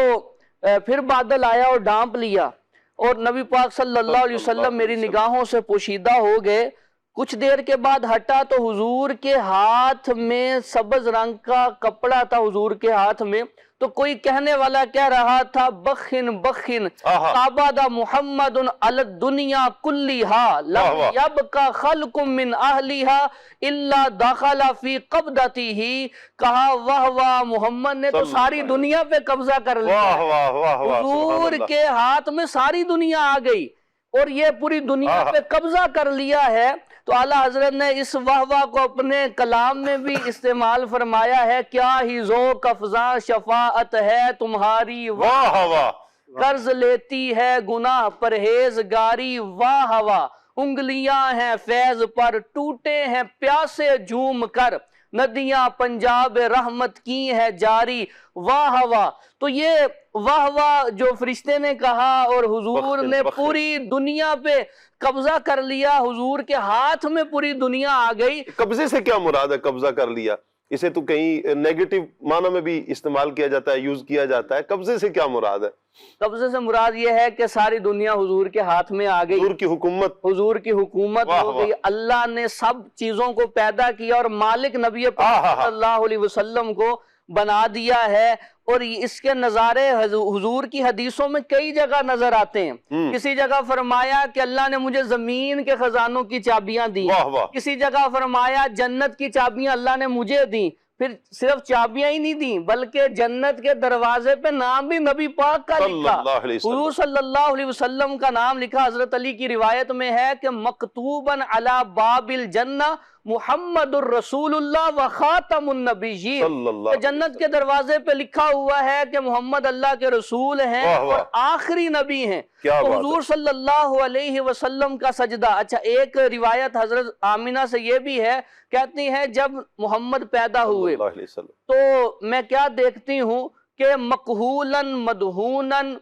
پھر بادل آیا اور ڈھانپ لیا، اور نبی پاک صلی اللہ علیہ وسلم میری نگاہوں سے پوشیدہ ہو گئے۔ کچھ دیر کے بعد ہٹا تو حضور کے ہاتھ میں سبز رنگ کا کپڑا تھا، حضور کے ہاتھ میں، تو کوئی کہنے والا کہہ رہا تھا بخن بخن آباد محمد علی الدنیا کلیہا لم یبقى خلق من اہلیہا الا دخل فی قبضتہ، کہا واہ واہ، محمد نے تو ساری دنیا پہ قبضہ کر لیا، حضور کے ہاتھ میں ساری دنیا آ گئی اور یہ پوری دنیا پہ قبضہ کر لیا ہے۔ تو اعلیٰ حضرت نے اس واہ واہ کو اپنے کلام میں بھی استعمال فرمایا ہے، کیا ہی ذوق افزاں شفاعت ہے تمہاری، واہ واہ، قرض لیتی ہے گناہ پرہیزگاری، واہ واہ، انگلیاں ہیں فیض پر ٹوٹے ہیں پیاسے جھوم کر، ندیاں پنجاب رحمت کی ہے جاری، واہ واہ۔ تو یہ واہ واہ جو فرشتے نے کہا اور حضور نے پوری دنیا پہ قبضہ کر لیا، حضور کے ہاتھ میں پوری دنیا آ گئی۔ قبضے سے کیا مراد ہے؟ قبضہ کر لیا، اسے تو کہیں نیگیٹو معنی میں بھی استعمال کیا جاتا ہے، یوز کیا جاتا ہے، قبضے سے کیا مراد ہے؟ قبضے سے مراد یہ ہے کہ ساری دنیا حضور کے ہاتھ میں آ گئی، حضور کی حکومت، حضور کی حکومت ہو گئی، اللہ نے سب چیزوں کو پیدا کیا اور مالک نبی پاک صلی اللہ علیہ وسلم کو بنا دیا ہے۔ اور اس کے نظارے حضور کی حدیثوں میں کئی جگہ نظر آتے ہیں۔ کسی جگہ فرمایا کہ اللہ نے مجھے زمین کے خزانوں کی چابیاں دی، کسی جگہ فرمایا جنت کی چابیاں اللہ نے مجھے دی، پھر صرف چابیاں ہی نہیں دیں بلکہ جنت کے دروازے پہ نام بھی نبی پاک کا لکھا، حضور صلی اللہ علیہ وسلم کا نام لکھا۔ حضرت علی کی روایت میں ہے کہ مکتوباً علی باب الجنہ محمد الرسول اللہ و خاتم النبیین، جنت کے دروازے پہ لکھا ہوا ہے کہ محمد اللہ کے رسول ہیں اور آخری نبی ہیں۔ تو حضور صلی اللہ علیہ وسلم کا سجدہ، اچھا ایک روایت حضرت آمینہ سے یہ بھی ہے، کہتی ہیں جب محمد پیدا ہوئے تو میں کیا دیکھتی ہوں کہ مقہولاً مدہوناً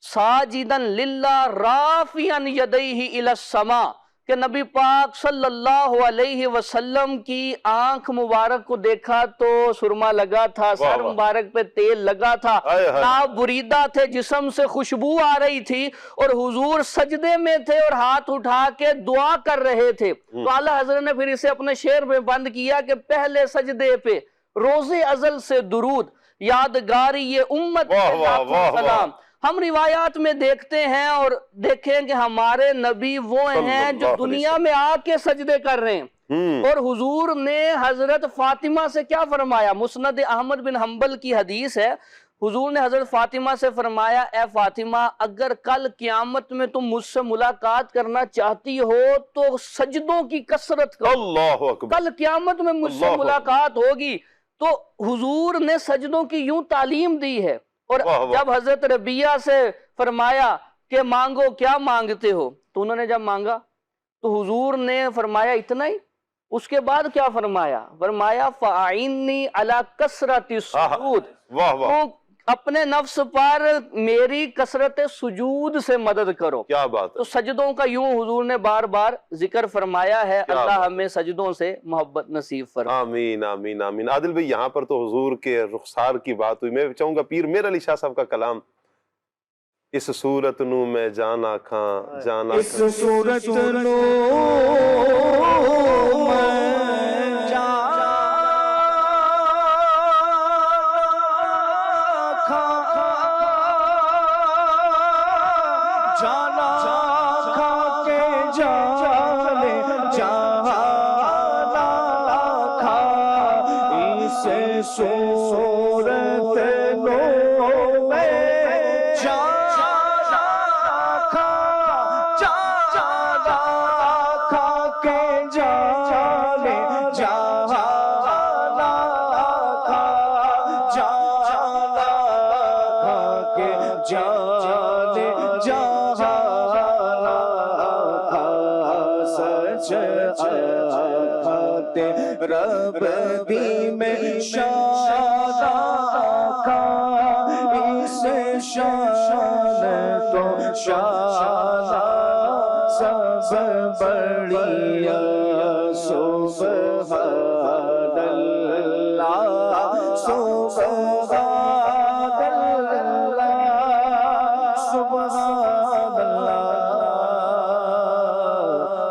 ساجداً للہ رافعاً یدیہ الی السماء، کہ نبی پاک صلی اللہ علیہ وسلم کی آنکھ مبارک کو دیکھا تو سرما لگا تھا، سر مبارک پہ تیل لگا تھا، ناپ بریدہ تھے، جسم سے خوشبو آ رہی تھی، اور حضور سجدے میں تھے اور ہاتھ اٹھا کے دعا کر رہے تھے۔ تو اعلیٰ حضرت نے پھر اسے اپنے شعر میں بند کیا کہ پہلے سجدے پہ روز ازل سے درود، یادگاری یہ امت کے لاکھوں سلام۔ ہم روایات میں دیکھتے ہیں اور دیکھیں کہ ہمارے نبی وہ ہیں جو دنیا میں آ کے سجدے کر رہے ہیں، اور حضور نے حضرت فاطمہ سے کیا فرمایا؟ مسند احمد بن حنبل کی حدیث ہے، حضور نے حضرت فاطمہ سے فرمایا اے فاطمہ اگر کل قیامت میں تم مجھ سے ملاقات کرنا چاہتی ہو تو سجدوں کی کثرت کرو۔ اللہ اکبر۔ کل قیامت میں مجھ سے ملاقات ہوگی تو حضور نے سجدوں کی یوں تعلیم دی ہے۔ اور جب حضرت ربیہ سے فرمایا کہ مانگو کیا مانگتے ہو، تو انہوں نے جب مانگا تو حضور نے فرمایا اتنا ہی؟ اس کے بعد کیا فرمایا؟ فرمایا فَأَعِنِّي عَلَىٰ كَثْرَةِ السُّجُودِ، تو اپنے نفس پر میری کثرت سجود سے مدد کرو۔ کیا بات ہے۔ تو سجدوں کا یوں حضور نے بار بار ذکر فرمایا ہے۔ اللہ ہمیں سجدوں سے محبت نصیب فرمائے۔ آمین آمین آمین۔ عادل بھائی یہاں پر تو حضور کے رخسار کی بات ہوئی، میں چاہوں گا پیر میر علی شاہ صاحب کا کلام، اس صورت نو میں جانا کھاں جانا اس صورت نو رب بھی میں شان کا اس شان تو شان سب بڑی سبحان اللہ سبحان اللہ سبحان اللہ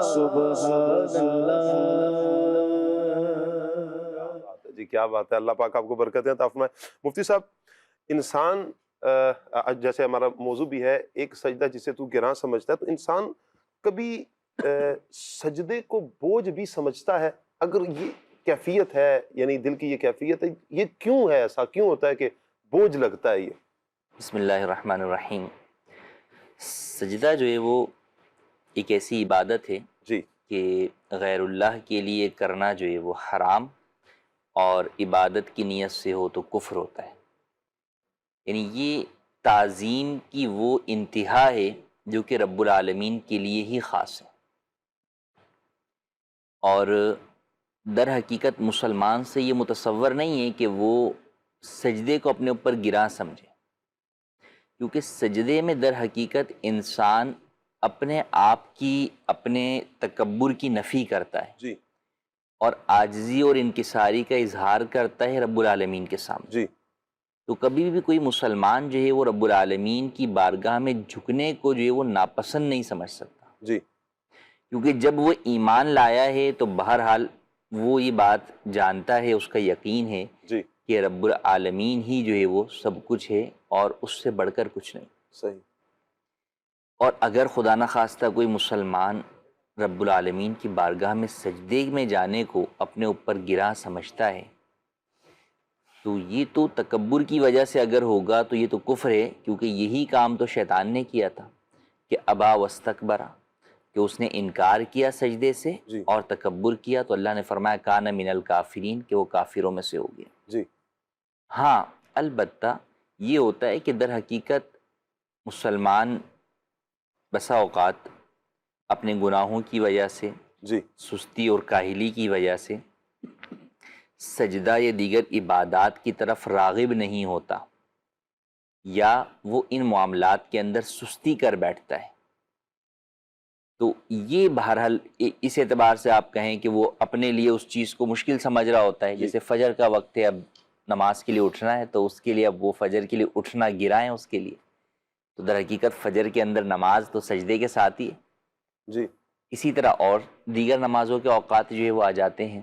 سبحان اللہ۔ جی کیا بات ہے، اللہ پاک آپ کو برکتیں عطا فرمائے۔ مفتی صاحب انسان جیسے ہمارا موضوع بھی ہے ایک سجدہ جسے تو گراں سمجھتا ہے، تو انسان کبھی سجدے کو بوجھ بھی سمجھتا ہے؟ اگر یہ کیفیت ہے، یعنی دل کی یہ کیفیت ہے، یہ کیوں ہے؟ ایسا کیوں ہوتا ہے کہ بوجھ لگتا ہے یہ؟ بسم اللہ الرحمن الرحیم۔ سجدہ جو ہے وہ ایک ایسی عبادت ہے جی کہ غیر اللہ کے لیے کرنا جو ہے وہ حرام، اور عبادت کی نیت سے ہو تو کفر ہوتا ہے۔ یعنی یہ تعظیم کی وہ انتہا ہے جو کہ رب العالمین کے لیے ہی خاص ہے، اور در حقیقت مسلمان سے یہ متصور نہیں ہے کہ وہ سجدے کو اپنے اوپر گراں سمجھے، کیونکہ سجدے میں در حقیقت انسان اپنے آپ کی اپنے تکبر کی نفی کرتا ہے جی اور عاجزی اور انکساری کا اظہار کرتا ہے رب العالمین کے سامنے۔ جی تو کبھی بھی کوئی مسلمان جو ہے وہ رب العالمین کی بارگاہ میں جھکنے کو جو ہے وہ ناپسند نہیں سمجھ سکتا، جی کیونکہ جب وہ ایمان لایا ہے تو بہرحال وہ یہ بات جانتا ہے، اس کا یقین ہے جی کہ رب العالمین ہی جو ہے وہ سب کچھ ہے اور اس سے بڑھ کر کچھ نہیں۔ صحیح۔ اور اگر خدا نخواستہ کوئی مسلمان رب العالمین کی بارگاہ میں سجدے میں جانے کو اپنے اوپر گراں سمجھتا ہے تو یہ تو تکبر کی وجہ سے اگر ہوگا تو یہ تو کفر ہے، کیونکہ یہی کام تو شیطان نے کیا تھا کہ ابا واستکبر، کہ اس نے انکار کیا سجدے سے جی اور تکبر کیا، تو اللہ نے فرمایا کان من الکافرین، کہ وہ کافروں میں سے ہو گیا۔ جی ہاں البتہ یہ ہوتا ہے کہ در حقیقت مسلمان بسا اوقات اپنے گناہوں کی وجہ سے، جی سستی اور کاہلی کی وجہ سے سجدہ یا دیگر عبادات کی طرف راغب نہیں ہوتا، یا وہ ان معاملات کے اندر سستی کر بیٹھتا ہے۔ تو یہ بہرحال اس اعتبار سے آپ کہیں کہ وہ اپنے لیے اس چیز کو مشکل سمجھ رہا ہوتا ہے. جیسے فجر کا وقت ہے، اب نماز کے لیے اٹھنا ہے، تو اس کے لیے اب وہ فجر کے لیے اٹھنا گرا ہے اس کے لیے. تو در حقیقت فجر کے اندر نماز تو سجدے کے ساتھ ہی ہے. جی اسی طرح اور دیگر نمازوں کے اوقات جو ہے وہ آ جاتے ہیں.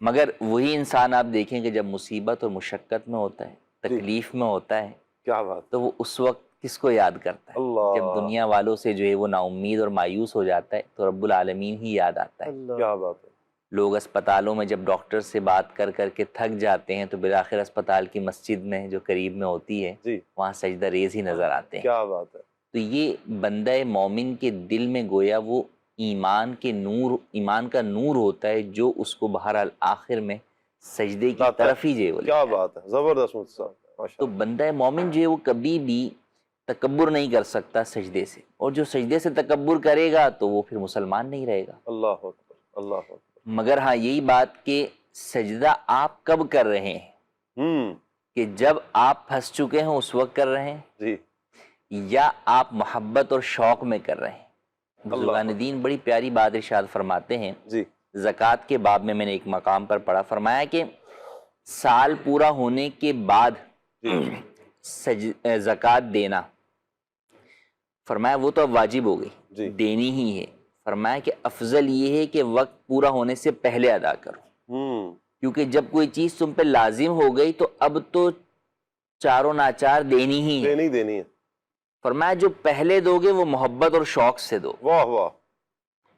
مگر وہی انسان آپ دیکھیں کہ جب مصیبت اور مشقت میں ہوتا ہے، تکلیف میں ہوتا ہے، کیا بات، تو وہ اس وقت کس کو یاد کرتا ہے؟ اللہ، جب دنیا والوں سے جو ہے وہ نا امید اور مایوس ہو جاتا ہے تو رب العالمین ہی یاد آتا ہے. کیا بات ہے. لوگ اسپتالوں میں جب ڈاکٹر سے بات کر کر کے تھک جاتے ہیں تو بالآخر اسپتال کی مسجد میں جو قریب میں ہوتی ہے جی وہاں سجدہ ریز ہی نظر آتے ہیں. کیا بات ہے. تو یہ بندہ مومن کے دل میں گویا وہ ایمان کے نور، ایمان کا نور ہوتا ہے جو اس کو بہرحال آخر میں سجدے کی طرف ہی جو ہے وہ کیا لیتا ہے. بات ہے، زبردست مفتی صاحب، ماشاء تو اللہ. بندہ مومن جو ہے وہ کبھی بھی تکبر نہیں کر سکتا سجدے سے، اور جو سجدے سے تکبر کرے گا تو وہ پھر مسلمان نہیں رہے گا. اللہ اکبر، اللہ اکبر. مگر ہاں یہی بات کہ سجدہ آپ کب کر رہے ہیں، کہ جب آپ پھنس چکے ہیں اس وقت کر رہے ہیں، جی یا آپ محبت اور شوق میں کر رہے ہیں. بزرگان دین بڑی پیاری بات ارشاد فرماتے ہیں. جی زکوٰۃ کے باب میں نے ایک مقام پر پڑھا، فرمایا کہ سال پورا ہونے کے بعد زکوٰۃ دینا، فرمایا وہ تو اب واجب ہو گئی، جی دینی ہی ہے. فرمایا کہ افضل یہ ہے کہ وقت پورا ہونے سے پہلے ادا کرو، کیونکہ جب کوئی چیز تم پہ لازم ہو گئی تو اب تو چاروں ناچار دینی ہی ہے. دینی ہے. فرمایا جو پہلے دو گے وہ محبت اور شوق سے دو، واہ واہ،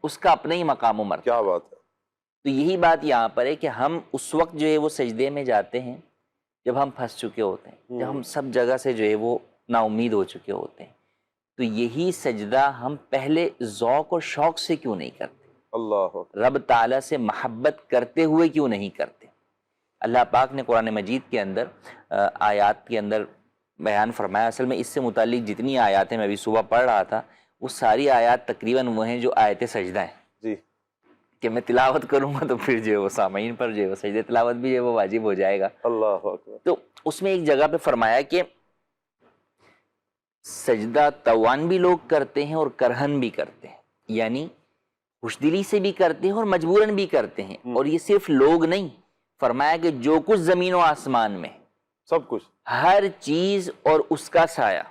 اس کا اپنا ہی مقام و مرتبہ. کیا بات ہے. تو یہی بات یہاں پر ہے کہ ہم اس وقت جو ہے وہ سجدے میں جاتے ہیں جب ہم پھنس چکے ہوتے ہیں، جب ہم سب جگہ سے جو ہے وہ نا امید ہو چکے ہوتے ہیں. تو یہی سجدہ ہم پہلے ذوق اور شوق سے کیوں نہیں کرتے؟ اللہ رب تعالیٰ سے محبت کرتے ہوئے کیوں نہیں کرتے؟ اللہ پاک نے قرآن مجید کے اندر آیات کے اندر بیان فرمایا. اصل میں اس سے متعلق جتنی آیات ہیں، میں ابھی صبح پڑھ رہا تھا، وہ ساری آیات تقریباً وہ ہیں جو آیت سجدہ ہیں. جی کہ میں تلاوت کروں گا تو پھر جو ہے وہ سامعین پر جو ہے وہ سجدہ تلاوت بھی جو ہے وہ واجب ہو جائے گا. اللہ اکبر. تو اس میں ایک جگہ پہ فرمایا کہ سجدہ توان بھی لوگ کرتے ہیں اور کرہن بھی کرتے ہیں، یعنی خوش دلی سے بھی کرتے ہیں اور مجبوراً بھی کرتے ہیں. اور یہ صرف لوگ نہیں، فرمایا کہ جو کچھ زمین و آسمان میں، سب کچھ، ہر چیز اور اس کا سایہ.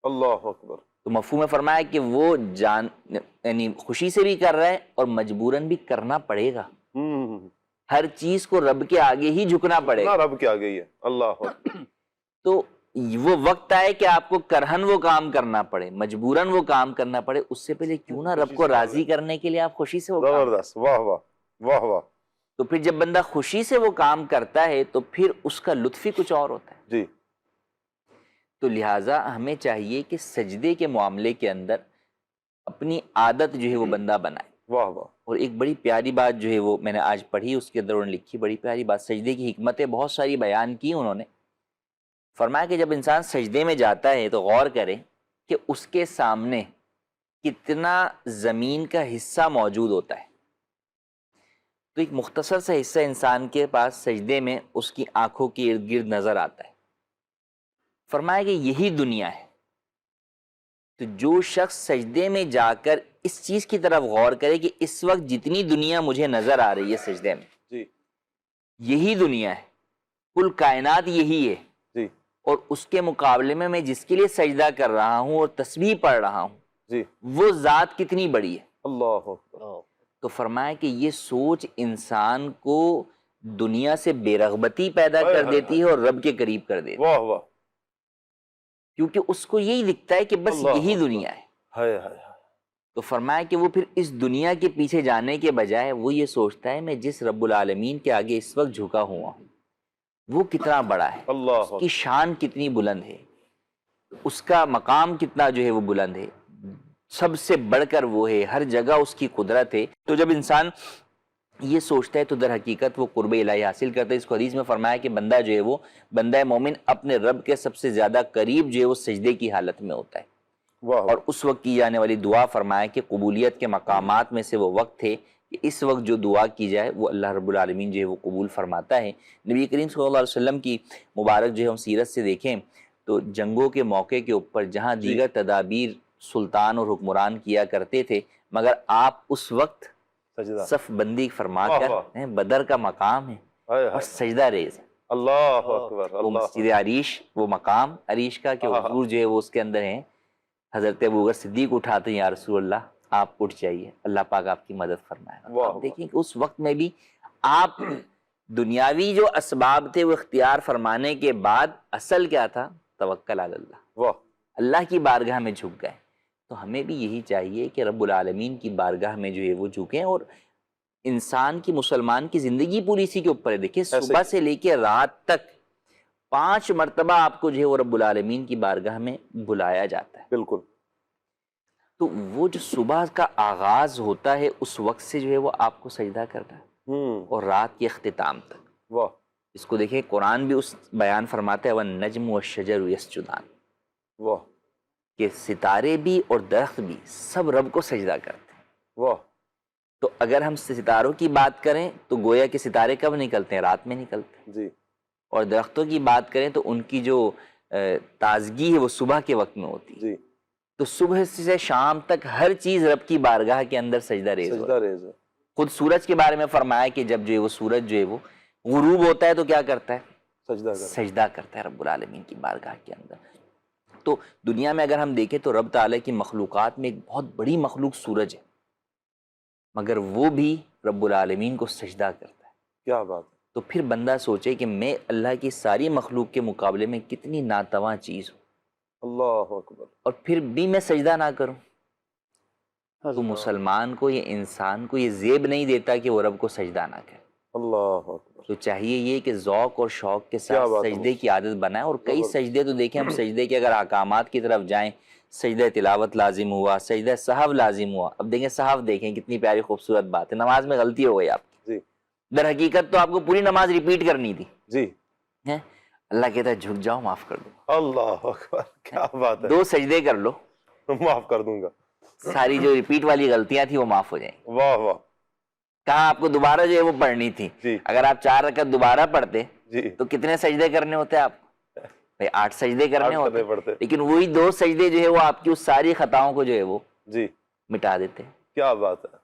اللہ اکبر. تو مفہوم میں فرمایا کہ وہ یعنی خوشی سے بھی کر رہا ہے اور مجبوراً بھی کرنا پڑے گا. ہر چیز کو رب کے آگے ہی جھکنا پڑے گا. رب کے آگے ہی ہے. اللہ اکبر. تو وہ وقت آئے کہ آپ کو کرہن وہ کام کرنا پڑے، مجبوراً وہ کام کرنا پڑے، اس سے پہلے کیوں نہ رب کو راضی کرنے کے لیے آپ خوشی سے وہ کام. زبردست، واہ واہ واہ واہ. تو پھر جب بندہ خوشی سے وہ کام کرتا ہے تو پھر اس کا لطف ہی کچھ اور ہوتا ہے. جی تو لہٰذا ہمیں چاہیے کہ سجدے کے معاملے کے اندر اپنی عادت جو ہے وہ بندہ بنائے. واہ واہ. اور ایک بڑی پیاری بات جو ہے وہ میں نے آج پڑھی، اس کے اندر انہوں نے لکھی بڑی پیاری بات، سجدے کی حکمتیں بہت ساری بیان کی انہوں نے. فرمایا کہ جب انسان سجدے میں جاتا ہے تو غور کرے کہ اس کے سامنے کتنا زمین کا حصہ موجود ہوتا ہے. تو ایک مختصر سا حصہ انسان کے پاس سجدے میں اس کی آنکھوں کے ارد گرد نظر آتا ہے. فرمایا کہ یہی دنیا ہے. تو جو شخص سجدے میں جا کر اس چیز کی طرف غور کرے کہ اس وقت جتنی دنیا مجھے نظر آ رہی ہے سجدے میں، جی یہی دنیا ہے، کل کائنات یہی ہے، جی اور اس کے مقابلے میں میں جس کے لیے سجدہ کر رہا ہوں اور تسبیح پڑھ رہا ہوں، جی وہ ذات کتنی بڑی ہے. اللہ اکبر. تو فرمایا کہ یہ سوچ انسان کو دنیا سے بے رغبتی پیدا کر دیتی ہے اور رب کے قریب کر دیتی ہے، واہ واہ. کیونکہ اس کو یہی لگتا ہے کہ بس یہی دنیا ہے. ہائے ہائے. تو فرمایا کہ وہ پھر اس دنیا کے پیچھے جانے کے بجائے وہ یہ سوچتا ہے میں جس رب العالمین کے آگے اس وقت جھکا ہوا ہوں وہ کتنا بڑا ہے، اللہ اس کی شان کتنی بلند ہے، اس کا مقام کتنا جو ہے وہ بلند ہے، سب سے بڑھ کر وہ ہے، ہر جگہ اس کی قدرت ہے. تو جب انسان یہ سوچتا ہے تو در حقیقت وہ قرب الہی حاصل کرتا ہے. اس کو حدیث میں فرمایا کہ بندہ جو ہے وہ بندہ مومن اپنے رب کے سب سے زیادہ قریب جو ہے وہ سجدے کی حالت میں ہوتا ہے. اور اس وقت کی جانے والی دعا فرمایا کہ قبولیت کے مقامات میں سے وہ وقت تھے کہ اس وقت جو دعا کی جائے وہ اللہ رب العالمین جو ہے وہ قبول فرماتا ہے. نبی کریم صلی اللہ علیہ وسلم کی مبارک جو ہے ہم سیرت سے دیکھیں تو جنگوں کے موقع کے اوپر جہاں دیگر تدابیر سلطان اور حکمران کیا کرتے تھے، مگر آپ اس وقت سجدہ، صف بندی فرما واہ کر واہ، بدر کا مقام ہے ہائے اور ہائے، سجدہ ریز ہے۔ اللہ اکبر، وہ اللہ مسجد عریش، وہ مقام عریش کا کہ حضور جو ہے وہ اس کے اندر ہیں۔ حضرت ابوبکر صدیق اٹھاتے ہیں، یا رسول اللہ آپ اٹھ جائیے، اللہ پاک آپ کی مدد فرمائے گا۔ واہ آپ واہ، دیکھیں کہ اس وقت میں بھی آپ دنیاوی جو اسباب تھے وہ اختیار فرمانے کے بعد اصل کیا تھا؟ توکل علی اللہ، واہ، اللہ کی بارگاہ میں جھک گئے۔ تو ہمیں بھی یہی چاہیے کہ رب العالمین کی بارگاہ میں جو ہے وہ جھکیں، اور انسان کی، مسلمان کی زندگی پوری اسی کے اوپر ہے۔ دیکھیں صبح سے لے کے رات تک 5 مرتبہ آپ کو جو ہے وہ رب العالمین کی بارگاہ میں بلایا جاتا ہے۔ بالکل، تو وہ جو صبح کا آغاز ہوتا ہے اس وقت سے جو ہے وہ آپ کو سجدہ کرنا ہے، اور رات کے اختتام تک۔ واہ، اس کو دیکھیں قرآن بھی اس بیان فرماتا ہے وَالنَّجْمُ وَالشَّجَرُ يَسْجُدَانِ، واہ، کہ ستارے بھی اور درخت بھی سب رب کو سجدہ کرتے ہیں۔ واہ، تو اگر ہم ستاروں کی بات کریں تو گویا کہ ستارے کب نکلتے ہیں؟ رات میں نکلتے ہیں۔ جی، اور درختوں کی بات کریں تو ان کی جو تازگی ہے وہ صبح کے وقت میں ہوتی ہے۔ جی، تو صبح سے شام تک ہر چیز رب کی بارگاہ کے اندر سجدہ ریز ہوتی ہے۔ سجدہ ریز ہے، خود سورج کے بارے میں فرمایا کہ جب جو ہے وہ سورج جو ہے وہ غروب ہوتا ہے تو کیا کرتا ہے؟ سجدہ کر، سجدہ کرتا ہے رب العالمین کی بارگاہ کے اندر۔ تو دنیا میں اگر ہم دیکھیں تو رب تعالیٰ کی مخلوقات میں ایک بہت بڑی مخلوق سورج ہے، مگر وہ بھی رب العالمین کو سجدہ کرتا ہے۔ کیا بات ہے، تو پھر بندہ سوچے کہ میں اللہ کی ساری مخلوق کے مقابلے میں کتنی ناتواں چیز ہوں، اللہ اکبر، اور پھر بھی میں سجدہ نہ کروں۔ تو مسلمان کو یا انسان کو یہ زیب نہیں دیتا کہ وہ رب کو سجدہ نہ کرے۔ اللہ اکبر، تو چاہیے یہ کہ ذوق اور شوق کے کیا ساتھ بات ہے، سجدے کی عادت بنائیں، اور کئی زبردست، سجدے تو دیکھیں ہم سجدے کے اگر احکامات کی طرف جائیں، سجدہ تلاوت لازم ہوا، سجدہ سہو لازم ہوا۔ اب دیکھیں سہو، دیکھیں کتنی پیاری خوبصورت بات ہے، نماز میں غلطی ہو گئی آپ کی، جی، در حقیقت تو آپ کو پوری نماز ریپیٹ کرنی تھی، جی، ہیں؟ اللہ کہتا ہے جھک جاؤ، معاف کر دوں، اللہ اکبر، کیا بات ہے، 2 سجدے کر لو، معاف کر دوں گا، ساری جو ریپیٹ والی غلطیاں تھیں وہ معاف ہو جائیں۔ واہ واہ، کہاں آپ کو دوبارہ جو ہے وہ پڑھنی تھی، جی، اگر آپ 4 رکعت دوبارہ پڑھتے جی، تو کتنے سجدے کرنے ہوتے آپ کو؟ بھائی 8 سجدے کرنے 8 ہوتے، کرنے پڑتے، لیکن وہی 2 سجدے جو ہے وہ آپ کی اس ساری خطاؤں کو جو ہے وہ جی، مٹا دیتے ہیں۔ کیا بات ہے،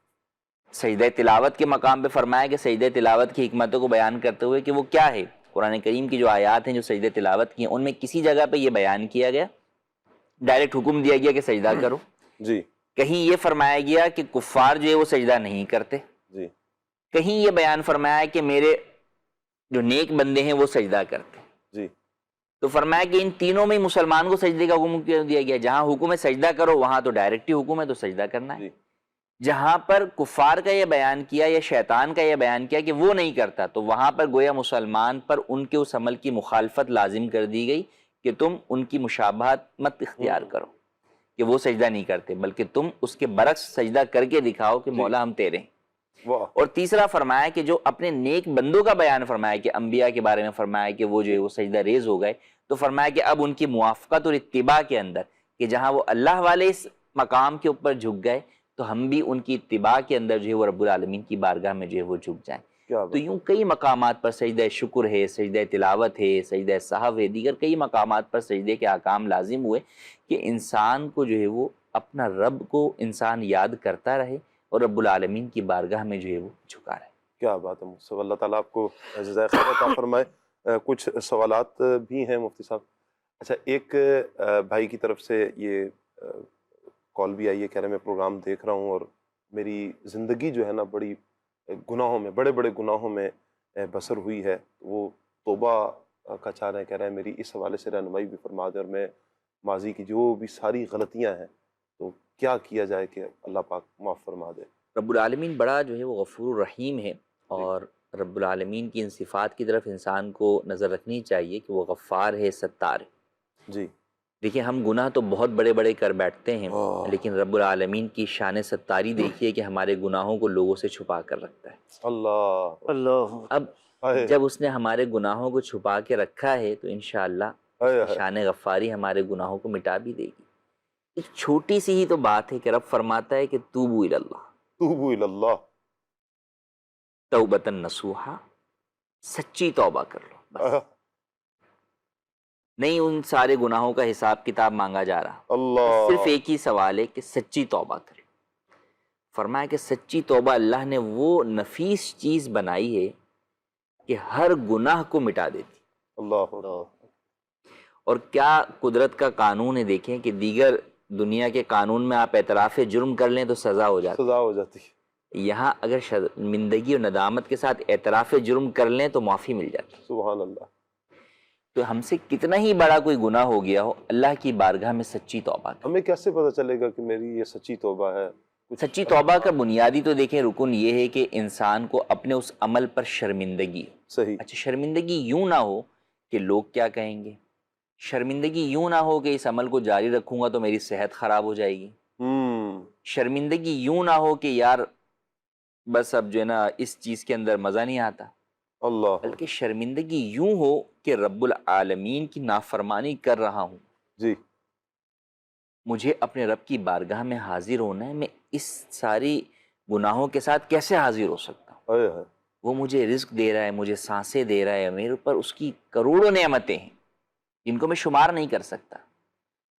سجدہ تلاوت کے مقام پہ فرمایا کہ سجدہ تلاوت کی حکمتوں کو بیان کرتے ہوئے کہ وہ کیا ہے، قرآن کریم کی جو آیات ہیں جو سجدہ تلاوت کی ہیں ان میں کسی جگہ پہ یہ بیان کیا گیا، ڈائریکٹ حکم دیا گیا کہ سجدہ کرو، جی، کہیں یہ فرمایا گیا کہ کفار جو ہے وہ سجدہ نہیں کرتے، جی، کہیں یہ بیان فرمایا کہ میرے جو نیک بندے ہیں وہ سجدہ کرتے ہیں۔ جی، تو فرمایا کہ ان تینوں میں ہی مسلمان کو سجدے کا حکم کیوں دیا گیا؟ جہاں حکم ہے سجدہ کرو وہاں تو ڈائریکٹ ہی حکم ہے تو سجدہ کرنا ہے، جی، جہاں پر کفار کا یہ بیان کیا یا شیطان کا یہ بیان کیا کہ وہ نہیں کرتا تو وہاں پر گویا مسلمان پر ان کے اس عمل کی مخالفت لازم کر دی گئی کہ تم ان کی مشابہت مت اختیار کرو کہ وہ سجدہ نہیں کرتے، بلکہ تم اس کے برعکس سجدہ کر کے دکھاؤ کہ مولا ہم تیرے ہیں۔ واہ، اور تیسرا فرمایا کہ جو اپنے نیک بندوں کا بیان فرمایا کہ انبیاء کے بارے میں فرمایا کہ وہ جو ہے وہ سجدہ ریز ہو گئے، تو فرمایا کہ اب ان کی موافقت اور اتباع کے اندر کہ جہاں وہ اللہ والے اس مقام کے اوپر جھک گئے تو ہم بھی ان کی اتباع کے اندر جو ہے وہ رب العالمین کی بارگاہ میں جو ہے وہ جھک جائیں۔ کیا تو بات، یوں کئی مقامات پر سجدہ شکر ہے، سجدہ تلاوت ہے، سجدہ سہو ہے، دیگر کئی مقامات پر سجدے کے احکام لازم ہوئے کہ انسان کو جو ہے وہ اپنا رب کو انسان یاد کرتا رہے اور رب العالمین کی بارگاہ میں جو ہے وہ جھکا رہے۔ کیا بات ہے مفتی صاحب، اللہ تعالیٰ آپ کو جزائے خیر عطا فرمائے۔ کچھ سوالات بھی ہیں مفتی صاحب۔ اچھا، ایک بھائی کی طرف سے یہ کال بھی آئی ہے، کہہ رہے میں پروگرام دیکھ رہا ہوں اور میری زندگی جو ہے نا بڑی گناہوں میں، بڑے بڑے گناہوں میں بسر ہوئی ہے، وہ توبہ کا چاہ رہے ہیں، کہہ رہے ہیں میری اس حوالے سے رہنمائی بھی فرما دیں، اور میں ماضی کی جو بھی ساری غلطیاں ہیں تو کیا کیا جائے کہ اللہ پاک معاف فرما دے۔ رب العالمین بڑا جو ہے وہ غفور الرحیم ہے، اور رب العالمین کی ان صفات کی طرف انسان کو نظر رکھنی چاہیے کہ وہ غفار ہے، ستار ہے۔ جی، دیکھیں ہم گناہ تو بہت بڑے بڑے کر بیٹھتے ہیں، آہ، لیکن رب العالمین کی شان ستاری دیکھیے کہ ہمارے گناہوں کو لوگوں سے چھپا کر رکھتا ہے۔ اللہ، اللہ اب ہائے جب اس نے ہمارے گناہوں کو چھپا کے رکھا ہے تو انشاءاللہ ہائے اس کی ہائے، شان غفاری ہمارے گناہوں کو مٹا بھی دے گی۔ ایک چھوٹی سی ہی تو بات ہے کہ رب فرماتا ہے کہ توبو الی اللہ توبوا الی اللہ، توبۃ نصوحا، سچی توبہ کر لو بس۔ نہیں ان سارے گناہوں کا حساب کتاب مانگا جا رہا، اللہ، صرف ایک ہی سوال ہے کہ سچی توبہ کرے۔ فرمایا کہ سچی توبہ اللہ نے وہ نفیس چیز بنائی ہے کہ ہر گناہ کو مٹا دیتی۔ اللہ، اور کیا قدرت کا قانون ہے، دیکھیں کہ دیگر دنیا کے قانون میں آپ اعتراف جرم کر لیں تو سزا ہو جاتی، سزا ہو جاتی ہے۔ یہاں اگر شرمندگی اور ندامت کے ساتھ اعتراف جرم کر لیں تو معافی مل جاتی۔ سبحان اللہ۔ تو ہم سے کتنا ہی بڑا کوئی گناہ ہو گیا ہو، اللہ کی بارگاہ میں سچی توبہ کریں۔ ہمیں کیسے پتہ چلے گا کہ میری یہ سچی توبہ ہے؟ سچی توبہ کا بنیادی تو دیکھیں رکن یہ ہے کہ انسان کو اپنے اس عمل پر شرمندگی ہو۔ صحیح، اچھا، شرمندگی یوں نہ ہو کہ لوگ کیا کہیں گے، شرمندگی یوں نہ ہو کہ اس عمل کو جاری رکھوں گا تو میری صحت خراب ہو جائے گی، شرمندگی یوں نہ ہو کہ یار بس اب جو ہے نا اس چیز کے اندر مزہ نہیں آتا، اللہ، بلکہ شرمندگی یوں ہو کہ رب العالمین کی نافرمانی کر رہا ہوں، جی، مجھے اپنے رب کی بارگاہ میں حاضر ہونا ہے، میں اس ساری گناہوں کے ساتھ کیسے حاضر ہو سکتا ہوں؟ ہائے ہائے، وہ مجھے رزق دے رہا ہے، مجھے سانسیں دے رہا ہے، میرے اوپر اس کی کروڑوں نعمتیں ہیں جن کو میں شمار نہیں کر سکتا،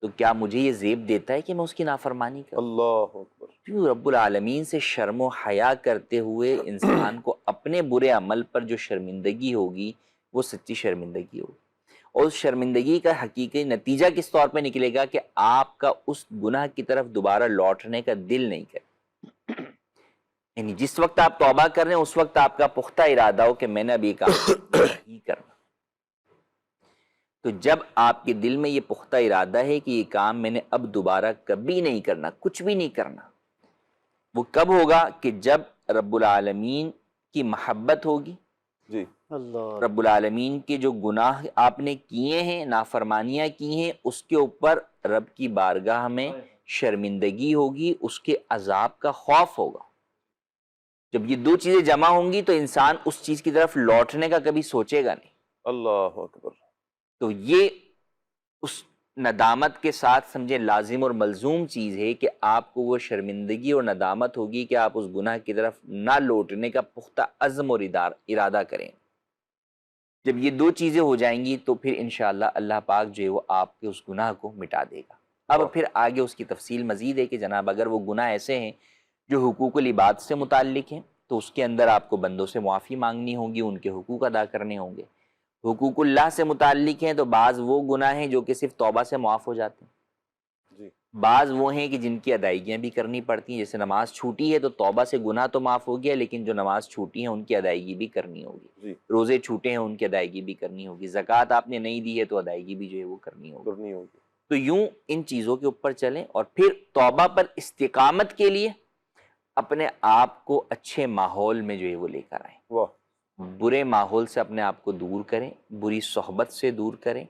تو کیا مجھے یہ زیب دیتا ہے کہ میں اس کی نافرمانی کروں؟ اللہ اکبر، کیوں رب العالمین سے شرم و حیا کرتے ہوئے انسان کو اپنے برے عمل پر جو شرمندگی ہوگی وہ سچی شرمندگی ہوگی، اور اس شرمندگی کا حقیقی نتیجہ کس طور پہ نکلے گا کہ آپ کا اس گناہ کی طرف دوبارہ لوٹنے کا دل نہیں کرے، یعنی جس وقت آپ توبہ کر رہے ہیں اس وقت آپ کا پختہ ارادہ ہو کہ میں نے اب یہ کام نہیں کرنا۔ تو جب آپ کے دل میں یہ پختہ ارادہ ہے کہ یہ کام میں نے اب دوبارہ کبھی نہیں کرنا، کچھ بھی نہیں کرنا، وہ کب ہوگا کہ جب رب العالمین کی محبت ہوگی، جی، رب العالمین کے جو گناہ آپ نے کیے ہیں، نافرمانیاں کی ہیں، اس کے اوپر رب کی بارگاہ میں شرمندگی ہوگی، اس کے عذاب کا خوف ہوگا۔ جب یہ دو چیزیں جمع ہوں گی تو انسان اس چیز کی طرف لوٹنے کا کبھی سوچے گا نہیں۔ اللہ اکبر، تو یہ اس ندامت کے ساتھ سمجھے لازم اور ملزوم چیز ہے کہ آپ کو وہ شرمندگی اور ندامت ہوگی کہ آپ اس گناہ کی طرف نہ لوٹنے کا پختہ عزم اور ارادہ کریں۔ جب یہ دو چیزیں ہو جائیں گی تو پھر انشاءاللہ اللہ پاک جو ہے وہ آپ کے اس گناہ کو مٹا دے گا۔ اب پھر آگے اس کی تفصیل مزید ہے کہ جناب اگر وہ گناہ ایسے ہیں جو حقوق العباد سے متعلق ہیں تو اس کے اندر آپ کو بندوں سے معافی مانگنی ہوگی، ان کے حقوق ادا کرنے ہوں گے۔ حقوق اللہ سے متعلق ہیں تو بعض وہ گناہ ہیں جو کہ صرف توبہ سے معاف ہو جاتے ہیں، جی، بعض وہ ہیں کہ جن کی ادائیگیاں بھی کرنی پڑتی ہیں، جیسے نماز چھوٹی ہے تو توبہ سے گناہ تو معاف ہو گیا، لیکن جو نماز چھوٹی ہیں ان کی ادائیگی بھی کرنی ہوگی، جی، روزے چھوٹے ہیں ان کی ادائیگی بھی کرنی ہوگی، زکوٰۃ آپ نے نہیں دی ہے تو ادائیگی بھی جو ہے وہ کرنی ہوگی۔ کرنی ہوگی، تو یوں ان چیزوں کے اوپر چلیں اور پھر توبہ پر استقامت کے لیے اپنے آپ کو اچھے ماحول میں جو ہے وہ لے کر آئیں، واہ، برے ماحول سے اپنے آپ کو دور کریں، بری صحبت سے دور کریں،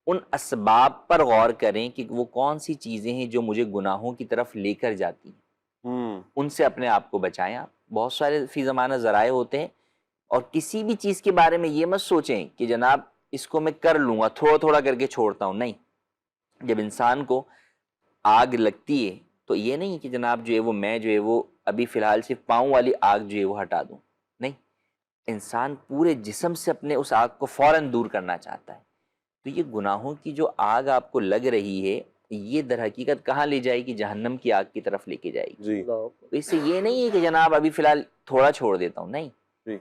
ان اسباب پر غور کریں کہ وہ کون سی چیزیں ہیں جو مجھے گناہوں کی طرف لے کر جاتی ہیں، ان سے اپنے آپ کو بچائیں۔ آپ بہت سارے فی زمانہ ذرائع ہوتے ہیں، اور کسی بھی چیز کے بارے میں یہ مت سوچیں کہ جناب اس کو میں کر لوں گا، تھوڑا تھوڑا کر کے چھوڑتا ہوں، نہیں۔ جب انسان کو آگ لگتی ہے تو یہ نہیں کہ جناب جو ہے وہ میں جو ہے وہ ابھی فی الحال صرف پاؤں والی آگ جو ہے وہ ہٹا دوں، نہیں، انسان پورے جسم سے اپنے اس آگ کو فوراً دور کرنا چاہتا ہے۔ تو یہ گناہوں کی جو آگ آپ کو لگ رہی ہے یہ در حقیقت کہاں لے جائے گی؟ جہنم کی آگ کی طرف لے کے جائے گی۔ جی، تو اس سے یہ نہیں ہے کہ جناب ابھی فی الحال تھوڑا چھوڑ دیتا ہوں، نہیں، جی،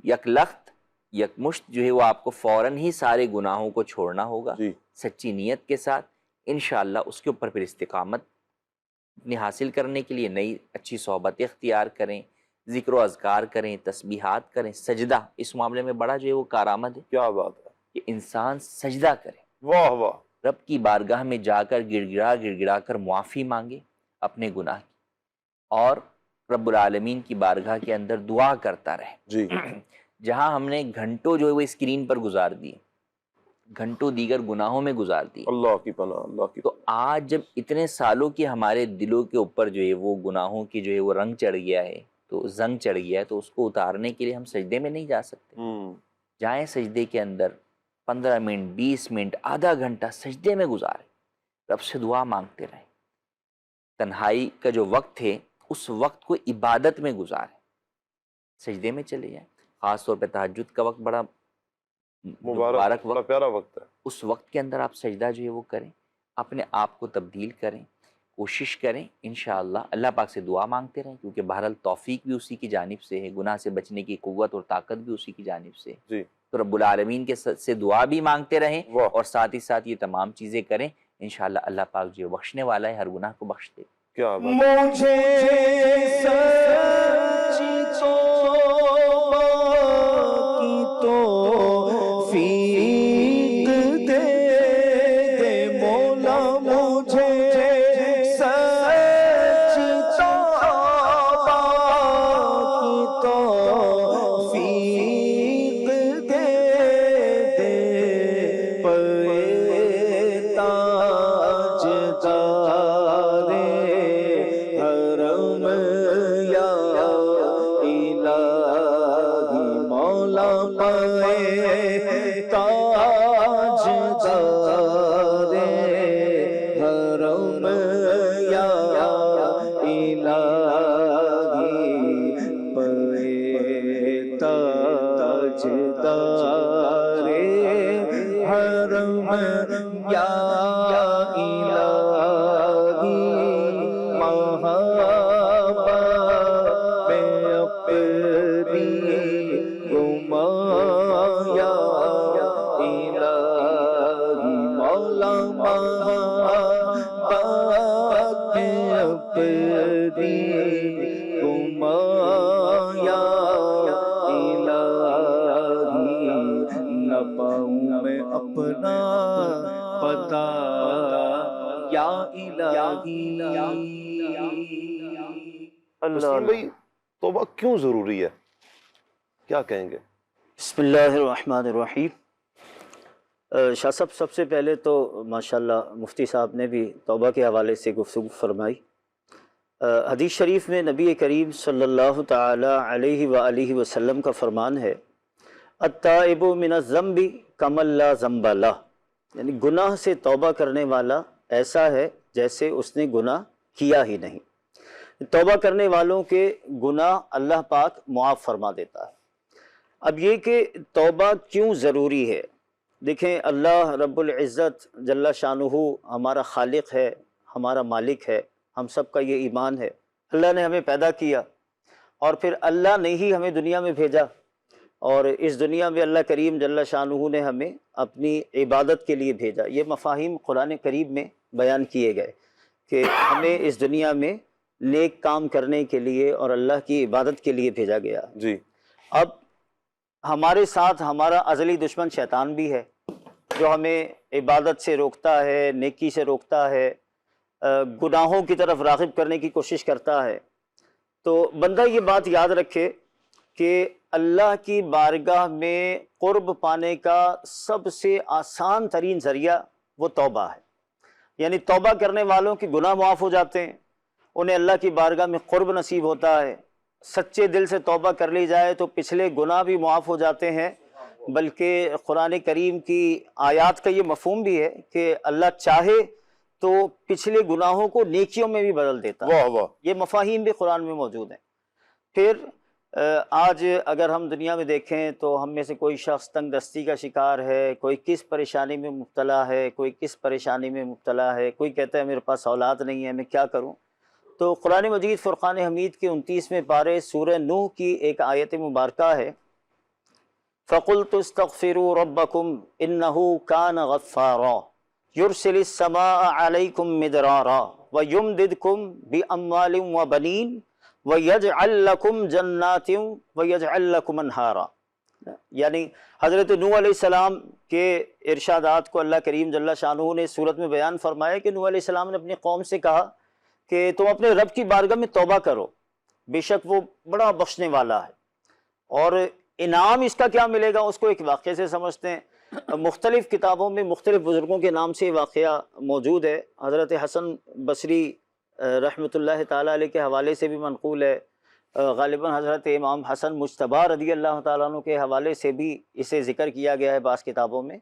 یک لخت یک مشت جو ہے وہ آپ کو فوراً ہی سارے گناہوں کو چھوڑنا ہوگا، جی، سچی نیت کے ساتھ، انشاءاللہ اس کے اوپر پھر استقامت اپنی حاصل کرنے کے لیے نئی اچھی صحبت اختیار کریں، ذکر و اذکار کریں، تسبیحات کریں، سجدہ اس معاملے میں بڑا جو ہے وہ کارآمد ہے کیا بات ہے، کہ انسان سجدہ کرے، واہ واہ، رب کی بارگاہ میں جا کر گڑ گڑا کر معافی مانگے اپنے گناہ کی، اور رب العالمین کی بارگاہ کے اندر دعا کرتا رہے۔ جی، جہاں ہم نے گھنٹوں جو ہے وہ اسکرین پر گزار دیے، گھنٹوں دیگر گناہوں میں گزار دیے، اللہ کی پناہ، اللہ کی تو پناہ، آج جب اتنے سالوں کے ہمارے دلوں کے اوپر جو ہے وہ گناہوں کی جو ہے وہ رنگ چڑھ گیا ہے، تو زنگ چڑھ گیا ہے، تو اس کو اتارنے کے لیے ہم سجدے میں نہیں جا سکتے۔ جائیں سجدے کے اندر 15 منٹ 20 منٹ آدھا گھنٹہ سجدے میں گزاریں، رب سے دعا مانگتے رہیں، تنہائی کا جو وقت ہے اس وقت کو عبادت میں گزاریں، سجدے میں چلے جائیں۔ خاص طور پہ تہجد کا وقت بڑا مبارک بڑا پیارا وقت ہے. اس وقت کے اندر آپ سجدہ جو ہے وہ کریں، اپنے آپ کو تبدیل کریں، کوشش کریں. انشاءاللہ اللہ پاک سے دعا مانگتے رہیں، کیونکہ بہرحال توفیق بھی اسی کی جانب سے ہے، گناہ سے بچنے کی قوت اور طاقت بھی اسی کی جانب سے ہے. جی تو رب العالمین کے سے دعا بھی مانگتے رہیں واہ. اور ساتھ ہی ساتھ یہ تمام چیزیں کریں. انشاءاللہ اللہ پاک جو ہے بخشنے والا ہے، ہر گناہ کو بخش دے. کیا بات. مجھے سچی توبہ کی توفیق دے دے مولا، مجھے سچی توبہ کی توفیق دے دے، پے تاجدار حرم یا الہی مولا، پے تاجدار حرم یا الہی، پے تاجدار حرم یا الہی، محبت اپنی گمایا الہی مولا، محبت اپنی گمایا الہی، نہ پاؤں میں اپنا پتا یا الہی. وسیم بھائی توبہ کیوں ضروری ہے، کیا کہیں گے؟ بسم اللہ الرحمن الرحیم. شاہ صاحب، سب سے پہلے تو ماشاءاللہ مفتی صاحب نے بھی توبہ کے حوالے سے گفتگو فرمائی. حدیث شریف میں نبی کریم صلی اللہ تعالی علیہ وآلہ وسلم کا فرمان ہے، التائب من الذنب کمن لا ذنب لہ، یعنی گناہ سے توبہ کرنے والا ایسا ہے جیسے اس نے گناہ کیا ہی نہیں. توبہ کرنے والوں کے گناہ اللہ پاک معاف فرما دیتا ہے. اب یہ کہ توبہ کیوں ضروری ہے، دیکھیں اللہ رب العزت جل شانہ ہمارا خالق ہے، ہمارا مالک ہے، ہم سب کا یہ ایمان ہے. اللہ نے ہمیں پیدا کیا اور پھر اللہ نے ہی ہمیں دنیا میں بھیجا، اور اس دنیا میں اللہ کریم جل شانہ نے ہمیں اپنی عبادت کے لیے بھیجا. یہ مفاہیم قرآن کریم میں بیان کیے گئے کہ ہمیں اس دنیا میں نیک کام کرنے کے لیے اور اللہ کی عبادت کے لیے بھیجا گیا. جی اب ہمارے ساتھ ہمارا ازلی دشمن شیطان بھی ہے، جو ہمیں عبادت سے روکتا ہے، نیکی سے روکتا ہے، گناہوں کی طرف راغب کرنے کی کوشش کرتا ہے. تو بندہ یہ بات یاد رکھے کہ اللہ کی بارگاہ میں قرب پانے کا سب سے آسان ترین ذریعہ وہ توبہ ہے. یعنی توبہ کرنے والوں کے گناہ معاف ہو جاتے ہیں، انہیں اللہ کی بارگاہ میں قرب نصیب ہوتا ہے. سچے دل سے توبہ کر لی جائے تو پچھلے گناہ بھی معاف ہو جاتے ہیں، بلکہ قرآن کریم کی آیات کا یہ مفہوم بھی ہے کہ اللہ چاہے تو پچھلے گناہوں کو نیکیوں میں بھی بدل دیتا ہے. واہ واہ. یہ مفاہیم بھی قرآن میں موجود ہیں. پھر آج اگر ہم دنیا میں دیکھیں تو ہم میں سے کوئی شخص تنگ دستی کا شکار ہے، کوئی کس پریشانی میں مبتلا ہے، کوئی کس پریشانی میں مبتلا ہے، کوئی کہتا ہے میرے پاس اولاد نہیں ہے، میں کیا کروں. تو قرآن مجید فرقان حمید کے 29ویں پارے سورہ نوح کی ایک آیت مبارکہ ہے، فَقُلْتُ اسْتَغْفِرُوا رَبَّكُمْ إِنَّهُ كَانَ غَفَّارًا يُرْسِلِ السَّمَاءَ عَلَيْكُمْ مِدْرَارًا وَيُمْدِدْكُمْ بِأَمْوَالٍ وَبَنِينَ وَيَجْعَلْ لَكُمْ جَنَّاتٍ وَيَجْعَلْ لَكُمْ أَنْهَارًا. یعنی حضرت نوح علیہ السلام کے ارشادات کو اللہ کریم جل شانہ نے سورت میں بیان فرمایا کہ نوح علیہ السلام نے اپنی قوم سے کہا کہ تم اپنے رب کی بارگاہ میں توبہ کرو، بے شک وہ بڑا بخشنے والا ہے. اور انعام اس کا کیا ملے گا اس کو ایک واقعے سے سمجھتے ہیں. مختلف کتابوں میں مختلف بزرگوں کے نام سے یہ واقعہ موجود ہے. حضرت حسن بصری رحمۃ اللہ تعالیٰ علیہ کے حوالے سے بھی منقول ہے، غالباً حضرت امام حسن مجتبیٰ رضی اللہ تعالیٰ عنہ کے حوالے سے بھی اسے ذکر کیا گیا ہے بعض کتابوں میں،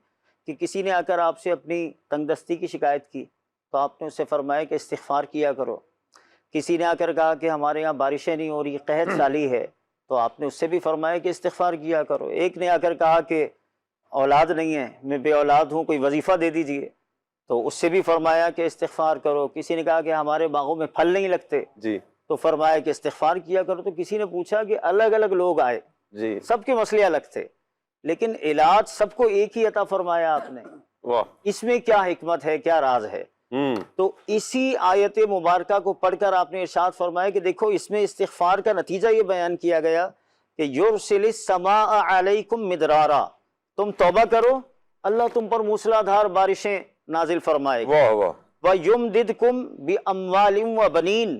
کہ کسی نے آ کر آپ سے اپنی تنگ دستی کی شکایت کی تو آپ نے اسے فرمایا کہ استغفار کیا کرو. کسی نے آ کر کہا کہ ہمارے یہاں بارشیں نہیں ہو رہی، قحط سالی ہے، تو آپ نے اس سے بھی فرمایا کہ استغفار کیا کرو. ایک نے آ کر کہا کہ اولاد نہیں ہے، میں بے اولاد ہوں، کوئی وظیفہ دے دیجئے، تو اس سے بھی فرمایا کہ استغفار کرو۔ کسی نے کہا کہ ہمارے باغوں میں پھل نہیں لگتے، جی تو فرمایا کہ استغفار کیا کرو۔ تو کسی نے پوچھا کہ الگ الگ لوگ آئے، جی سب کے مسئلے الگ تھے، لیکن علاج سب کو ایک ہی عطا فرمایا آپ نے۔ واہ اس میں کیا حکمت ہے، کیا راز ہے؟ تو اسی آیت مبارکہ کو پڑھ کر آپ نے ارشاد فرمایا کہ دیکھو اس میں استغفار کا نتیجہ یہ بیان کیا گیا کہ یرسل السماء علیکم مدرارا، تم توبہ کرو، اللہ تم پر موسلا دھار بارشیں نازل فرمائے گا۔ واہ واہ وَيُمْدِدْكُمْ بِأَمْوَالٍ وَبَنِينَ،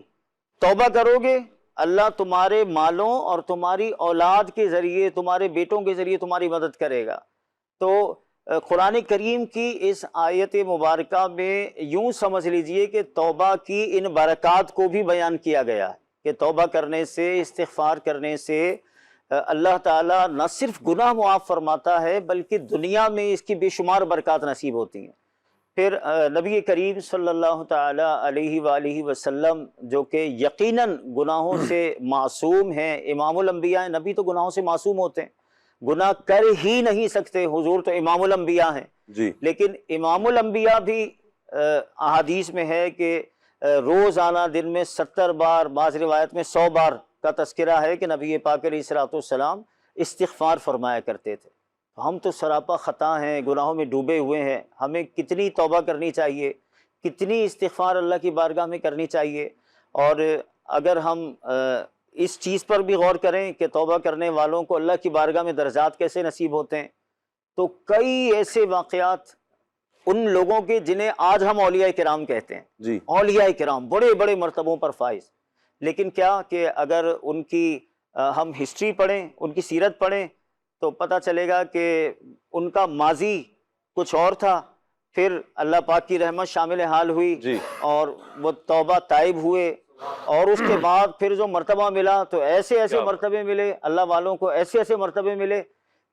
توبہ کرو گے اللہ تمہارے مالوں اور تمہاری اولاد کے ذریعے، تمہارے بیٹوں کے ذریعے تمہاری مدد کرے گا۔ تو قرآن کریم کی اس آیت مبارکہ میں یوں سمجھ لیجئے کہ توبہ کی ان برکات کو بھی بیان کیا گیا ہے کہ توبہ کرنے سے، استغفار کرنے سے اللہ تعالیٰ نہ صرف گناہ معاف فرماتا ہے بلکہ دنیا میں اس کی بے شمار برکات نصیب ہوتی ہیں۔ پھر نبی کریم صلی اللہ تعالی علیہ وآلہ وسلم جو کہ یقیناً گناہوں سے معصوم ہیں، امام الانبیاء، نبی تو گناہوں سے معصوم ہوتے ہیں، گناہ کر ہی نہیں سکتے، حضور تو امام الانبیاء ہیں، جی لیکن امام الانبیاء بھی احادیث میں ہے کہ روزانہ دن میں 70 بار، بعض روایت میں 100 بار کا تذکرہ ہے کہ نبی پاک علیہ الصلوۃ والسلام استغفار فرمایا کرتے تھے۔ ہم تو سراپا خطا ہیں، گناہوں میں ڈوبے ہوئے ہیں، ہمیں کتنی توبہ کرنی چاہیے، کتنی استغفار اللہ کی بارگاہ میں کرنی چاہیے۔ اور اگر ہم اس چیز پر بھی غور کریں کہ توبہ کرنے والوں کو اللہ کی بارگاہ میں درجات کیسے نصیب ہوتے ہیں، تو کئی ایسے واقعات ان لوگوں کے جنہیں آج ہم اولیاء کرام کہتے ہیں، جی اولیاء کرام بڑے بڑے مرتبوں پر فائز، لیکن کیا کہ اگر ان کی ہم ہسٹری پڑھیں، ان کی سیرت پڑھیں تو پتہ چلے گا کہ ان کا ماضی کچھ اور تھا، پھر اللہ پاک کی رحمت شامل حال ہوئی جی اور وہ توبہ تائب ہوئے، اور اس کے بعد پھر جو مرتبہ ملا تو ایسے ایسے مرتبے ملے، اللہ والوں کو ایسے ایسے مرتبے ملے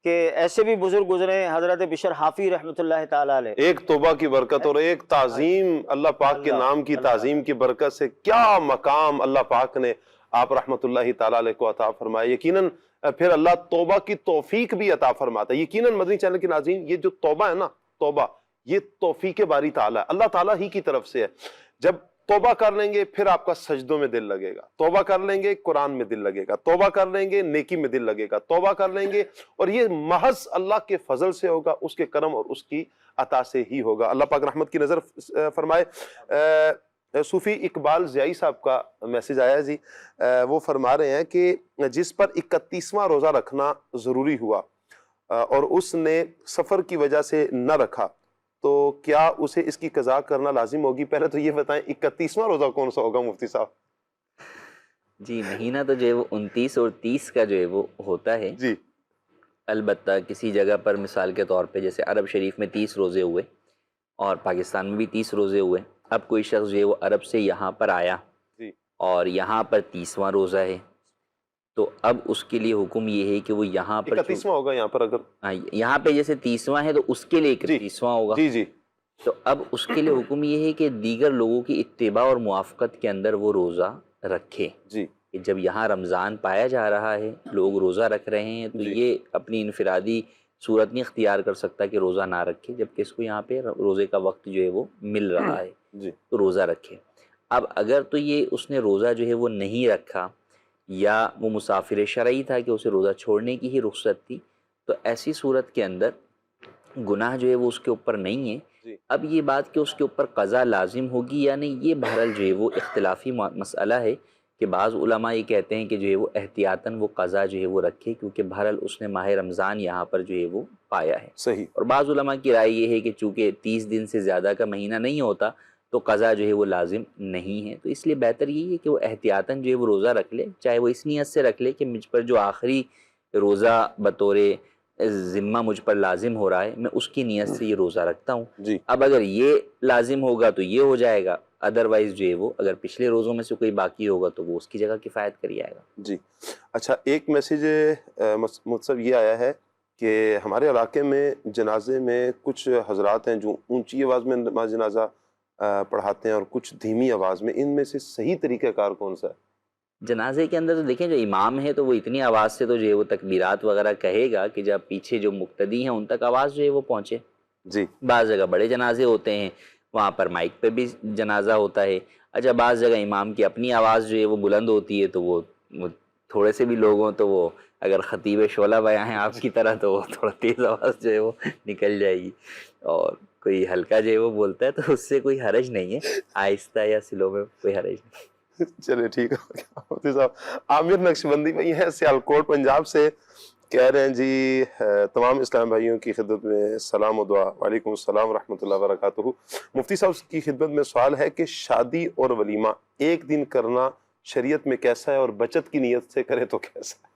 کہ ایسے بھی بزرگ گزرے ہیں، حضرت بشر حافی رحمۃ اللہ تعالیٰ علیہ۔ ایک توبہ کی برکت اور ایک تعظیم، اللہ پاک کے نام کی تعظیم کی برکت سے کیا مقام اللہ پاک نے آپ رحمت اللہ تعالیٰ علیہ کو عطا فرمایا۔ یقیناً پھر اللہ توبہ کی توفیق بھی عطا فرماتا ہے۔ یقیناً مدنی چینل کے ناظرین، یہ جو توبہ ہے نا، توبہ یہ توفیق باری تعالیٰ ہے، اللہ تعالیٰ ہی کی طرف سے ہے۔ جب توبہ کر لیں گے پھر آپ کا سجدوں میں دل لگے گا، توبہ کر لیں گے قرآن میں دل لگے گا، توبہ کر لیں گے نیکی میں دل لگے گا، توبہ کر لیں گے، اور یہ محض اللہ کے فضل سے ہوگا، اس کے کرم اور اس کی عطا سے ہی ہوگا۔ اللہ پاک رحمت کی نظر فرمائے۔ صوفی اقبال زیائی صاحب کا میسج آیا ہے جی، وہ فرما رہے ہیں کہ جس پر 31واں روزہ رکھنا ضروری ہوا اور اس نے سفر کی وجہ سے نہ رکھا تو کیا اسے اس کی قضا کرنا لازم ہوگی؟ پہلے تو یہ بتائیں 31واں روزہ کون سا ہوگا مفتی صاحب؟ جی مہینہ تو جو ہے وہ 29 اور 30 کا جو ہے وہ ہوتا ہے جی البتہ کسی جگہ پر مثال کے طور پہ جیسے عرب شریف میں 30 روزے ہوئے اور پاکستان میں بھی 30 روزے ہوئے، اب کوئی شخص جو ہے وہ عرب سے یہاں پر آیا جی اور یہاں پر 30واں روزہ ہے تو اب اس کے لیے حکم یہ ہے کہ وہ یہاں پر 31واں ہوگا یہاں پر، اگر یہاں پہ جیسے 30واں ہے تو اس کے لیے 31واں ہوگا، جی جی تو اب اس کے لیے حکم یہ ہے کہ دیگر لوگوں کی اتباع اور موافقت کے اندر وہ روزہ رکھے۔ جی کہ جب یہاں رمضان پایا جا رہا ہے، لوگ روزہ رکھ رہے ہیں، تو یہ اپنی انفرادی صورت نہیں اختیار کر سکتا کہ روزہ نہ رکھے، جبکہ اس کو یہاں پہ روزے کا وقت جو ہے وہ مل رہا ہے جی تو روزہ رکھے۔ اب اگر تو یہ اس نے روزہ جو ہے وہ نہیں رکھا یا وہ مسافر شرعی تھا کہ اسے روزہ چھوڑنے کی ہی رخصت تھی، تو ایسی صورت کے اندر گناہ جو ہے وہ اس کے اوپر نہیں ہے۔ جی اب یہ بات کہ اس کے اوپر قضا لازم ہوگی یا نہیں، یہ بہرحال جو ہے وہ اختلافی مسئلہ ہے کہ بعض علماء یہ کہتے ہیں کہ جو ہے وہ احتیاطاً وہ قضا جو ہے وہ رکھے، کیونکہ بہرحال اس نے ماہ رمضان یہاں پر جو ہے وہ پایا ہے۔ صحیح۔ اور بعض علماء کی رائے یہ ہے کہ چونکہ 30 دن سے زیادہ کا مہینہ نہیں ہوتا تو قضا جو ہے وہ لازم نہیں ہے، تو اس لیے بہتر یہی ہے کہ وہ احتیاطاً جو ہے وہ روزہ رکھ لے، چاہے وہ اس نیت سے رکھ لے کہ مجھ پر جو آخری روزہ بطور ذمہ مجھ پر لازم ہو رہا ہے میں اس کی نیت سے یہ روزہ رکھتا ہوں۔ جی اب اگر یہ لازم ہوگا تو یہ ہو جائے گا، ادروائز جو ہے وہ اگر پچھلے روزوں میں سے کوئی باقی ہوگا تو وہ اس کی جگہ کفایت کر آئے گا۔ جی اچھا، ایک میسیج مطلب یہ آیا ہے کہ ہمارے علاقے میں جنازے میں کچھ حضرات ہیں جو اونچی آواز میں نماز جنازہ پڑھاتے ہیں اور کچھ دھیمی آواز میں، ان میں سے صحیح طریقہ کار کون سا ہے؟ جنازے کے اندر تو دیکھیں جو امام ہے تو وہ اتنی آواز سے تو جو ہے وہ تکبیرات وغیرہ کہے گا کہ جب پیچھے جو مقتدی ہیں ان تک آواز جو ہے وہ پہنچے. جی بعض جگہ بڑے جنازے ہوتے ہیں وہاں پر مائک پہ بھی جنازہ ہوتا ہے. اچھا بعض جگہ امام کی اپنی آواز جو ہے وہ بلند ہوتی ہے تو وہ تھوڑے سے بھی لوگ ہوں تو وہ اگر خطیب شعلہ بیاں ہیں آپ کی طرح تو وہ تھوڑا تیز آواز جو ہے وہ نکل جائے گی. اور کوئی ہلکا جو ہے وہ بولتا ہے تو اس سے کوئی حرج نہیں ہے, آہستہ یا سلو میں کوئی حرج نہیں. چلے ٹھیک ہے. مفتی صاحب عامر نقشبندی بھائی ہیں سیالکوٹ پنجاب سے, کہہ رہے ہیں جی تمام اسلام بھائیوں کی خدمت میں سلام و دعا. وعلیکم السلام ورحمۃ اللہ وبرکاتہ. مفتی صاحب کی خدمت میں سوال ہے کہ شادی اور ولیمہ ایک دن کرنا شریعت میں کیسا ہے, اور بچت کی نیت سے کرے تو کیسا ہے؟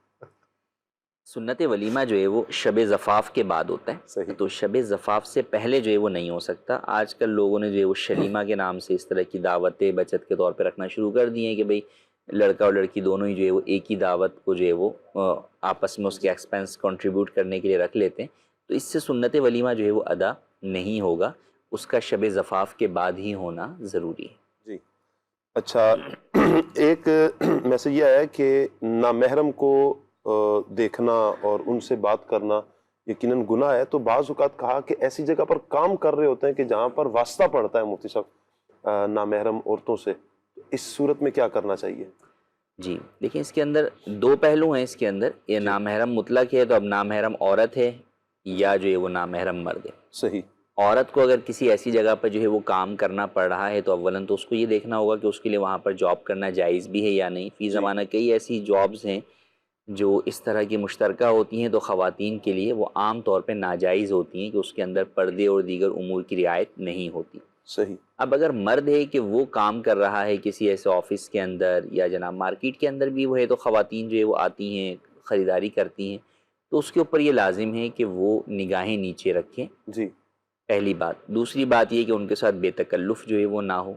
سنت ولیمہ جو ہے وہ شب زفاف کے بعد ہوتا ہے. صحیح. تو شب زفاف سے پہلے جو ہے وہ نہیں ہو سکتا. آج کل لوگوں نے جو ہے وہ شلیمہ کے نام سے اس طرح کی دعوتیں بچت کے طور پہ رکھنا شروع کر دی ہیں کہ بھئی لڑکا اور لڑکی دونوں ہی جو ہے وہ ایک ہی دعوت کو جو ہے وہ آپس میں اس کے ایکسپینس کنٹریبیوٹ کرنے کے لیے رکھ لیتے ہیں. تو اس سے سنت ولیمہ جو ہے وہ ادا نہیں ہوگا, اس کا شب زفاف کے بعد ہی ہونا ضروری ہے. جی اچھا, ایک میسج یہ آیا کہ نامحرم کو دیکھنا اور ان سے بات کرنا یقیناً گناہ ہے, تو بعض اوقات کہا کہ ایسی جگہ پر کام کر رہے ہوتے ہیں کہ جہاں پر واسطہ پڑتا ہے مفتی صاحب نامحرم عورتوں سے, اس صورت میں کیا کرنا چاہیے؟ جی دیکھیں اس کے اندر دو پہلو ہیں. اس کے اندر یہ نامحرم مطلق ہے تو اب نامحرم عورت ہے یا جو ہے وہ نامحرم مرد ہے. صحیح. عورت کو اگر کسی ایسی جگہ پر جو ہے وہ کام کرنا پڑ رہا ہے تو اولاً تو اس کو یہ دیکھنا ہوگا کہ اس کے لیے وہاں پر جاب کرنا جائز بھی ہے یا نہیں. فی زمانہ کئی ایسی جابز ہیں جو اس طرح کی مشترکہ ہوتی ہیں تو خواتین کے لیے وہ عام طور پہ ناجائز ہوتی ہیں کہ اس کے اندر پردے اور دیگر امور کی رعایت نہیں ہوتی. صحیح. اب اگر مرد ہے کہ وہ کام کر رہا ہے کسی ایسے آفس کے اندر یا جناب مارکیٹ کے اندر بھی وہ ہے تو خواتین جو ہے وہ آتی ہیں خریداری کرتی ہیں, تو اس کے اوپر یہ لازم ہے کہ وہ نگاہیں نیچے رکھیں. جی پہلی بات. دوسری بات یہ کہ ان کے ساتھ بے تکلف جو ہے وہ نہ ہو,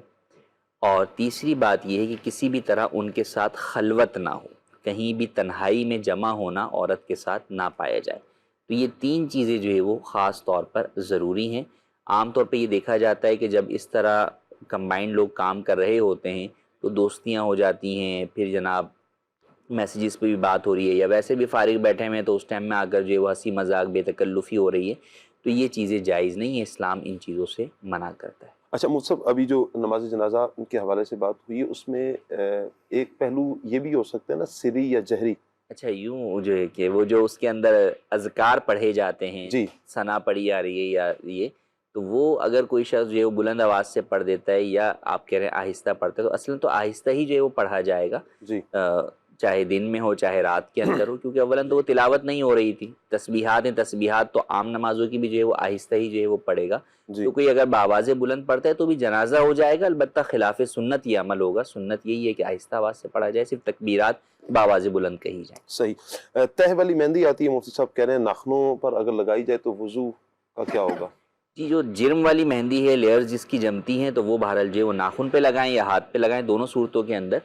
اور تیسری بات یہ ہے کہ کسی بھی طرح ان کے ساتھ خلوت نہ ہو, کہیں بھی تنہائی میں جمع ہونا عورت کے ساتھ نہ پایا جائے. تو یہ تین چیزیں جو ہے وہ خاص طور پر ضروری ہیں. عام طور پہ یہ دیکھا جاتا ہے کہ جب اس طرح کمبائنڈ لوگ کام کر رہے ہوتے ہیں تو دوستیاں ہو جاتی ہیں, پھر جناب میسیجز پہ بھی بات ہو رہی ہے یا ویسے بھی فارغ بیٹھے ہوئے ہیں تو اس ٹائم میں آ کر جو ہے وہ ہنسی مذاق بے تکلفی ہو رہی ہے. تو یہ چیزیں جائز نہیں ہیں, اسلام ان چیزوں سے منع کرتا ہے. اچھا مصطفیٰ, ابھی جو نماز جنازہ کے حوالے سے بات ہوئی اس میں ایک پہلو یہ بھی ہو سکتا ہے نا سری یا جہری. اچھا یوں جو ہے کہ وہ جو اس کے اندر اذکار پڑھے جاتے ہیں, جی ثنا پڑھی جا رہی ہے یا یہ, تو وہ اگر کوئی شخص جو ہے وہ بلند آواز سے پڑھ دیتا ہے یا آپ کہہ رہے ہیں آہستہ پڑھتا ہے تو اصلاً تو آہستہ ہی جو ہے وہ پڑھا جائے گا. جی چاہے دن میں ہو چاہے رات کے اندر ہو, کیونکہ اولاً تو وہ تلاوت نہیں ہو رہی تھی. تسبیحات ہیں, تسبیحات تو عام نمازوں کی بھی جو ہے وہ آہستہ ہی جو ہے وہ پڑھے گا. جی تو کوئی اگر بآواز بلند پڑھتا ہے تو بھی جنازہ ہو جائے گا, البتہ خلاف سنت یہ عمل ہوگا. سنت یہی ہے کہ آہستہ آواز سے پڑھا جائے, صرف تکبیرات بآواز بلند کہی جائیں. صحیح. تہ والی مہندی آتی ہے مفتی صاحب, کہہ رہے ہیں ناخنوں پر اگر لگائی جائے تو وضو کا کیا ہوگا؟ جی جو جرم والی مہندی ہے, لیئرز جس کی جمتی ہیں, تو وہ بہرحال جو ہے وہ ناخن پہ لگائیں یا ہاتھ پہ لگائیں. دونوں صورتوں کے اندر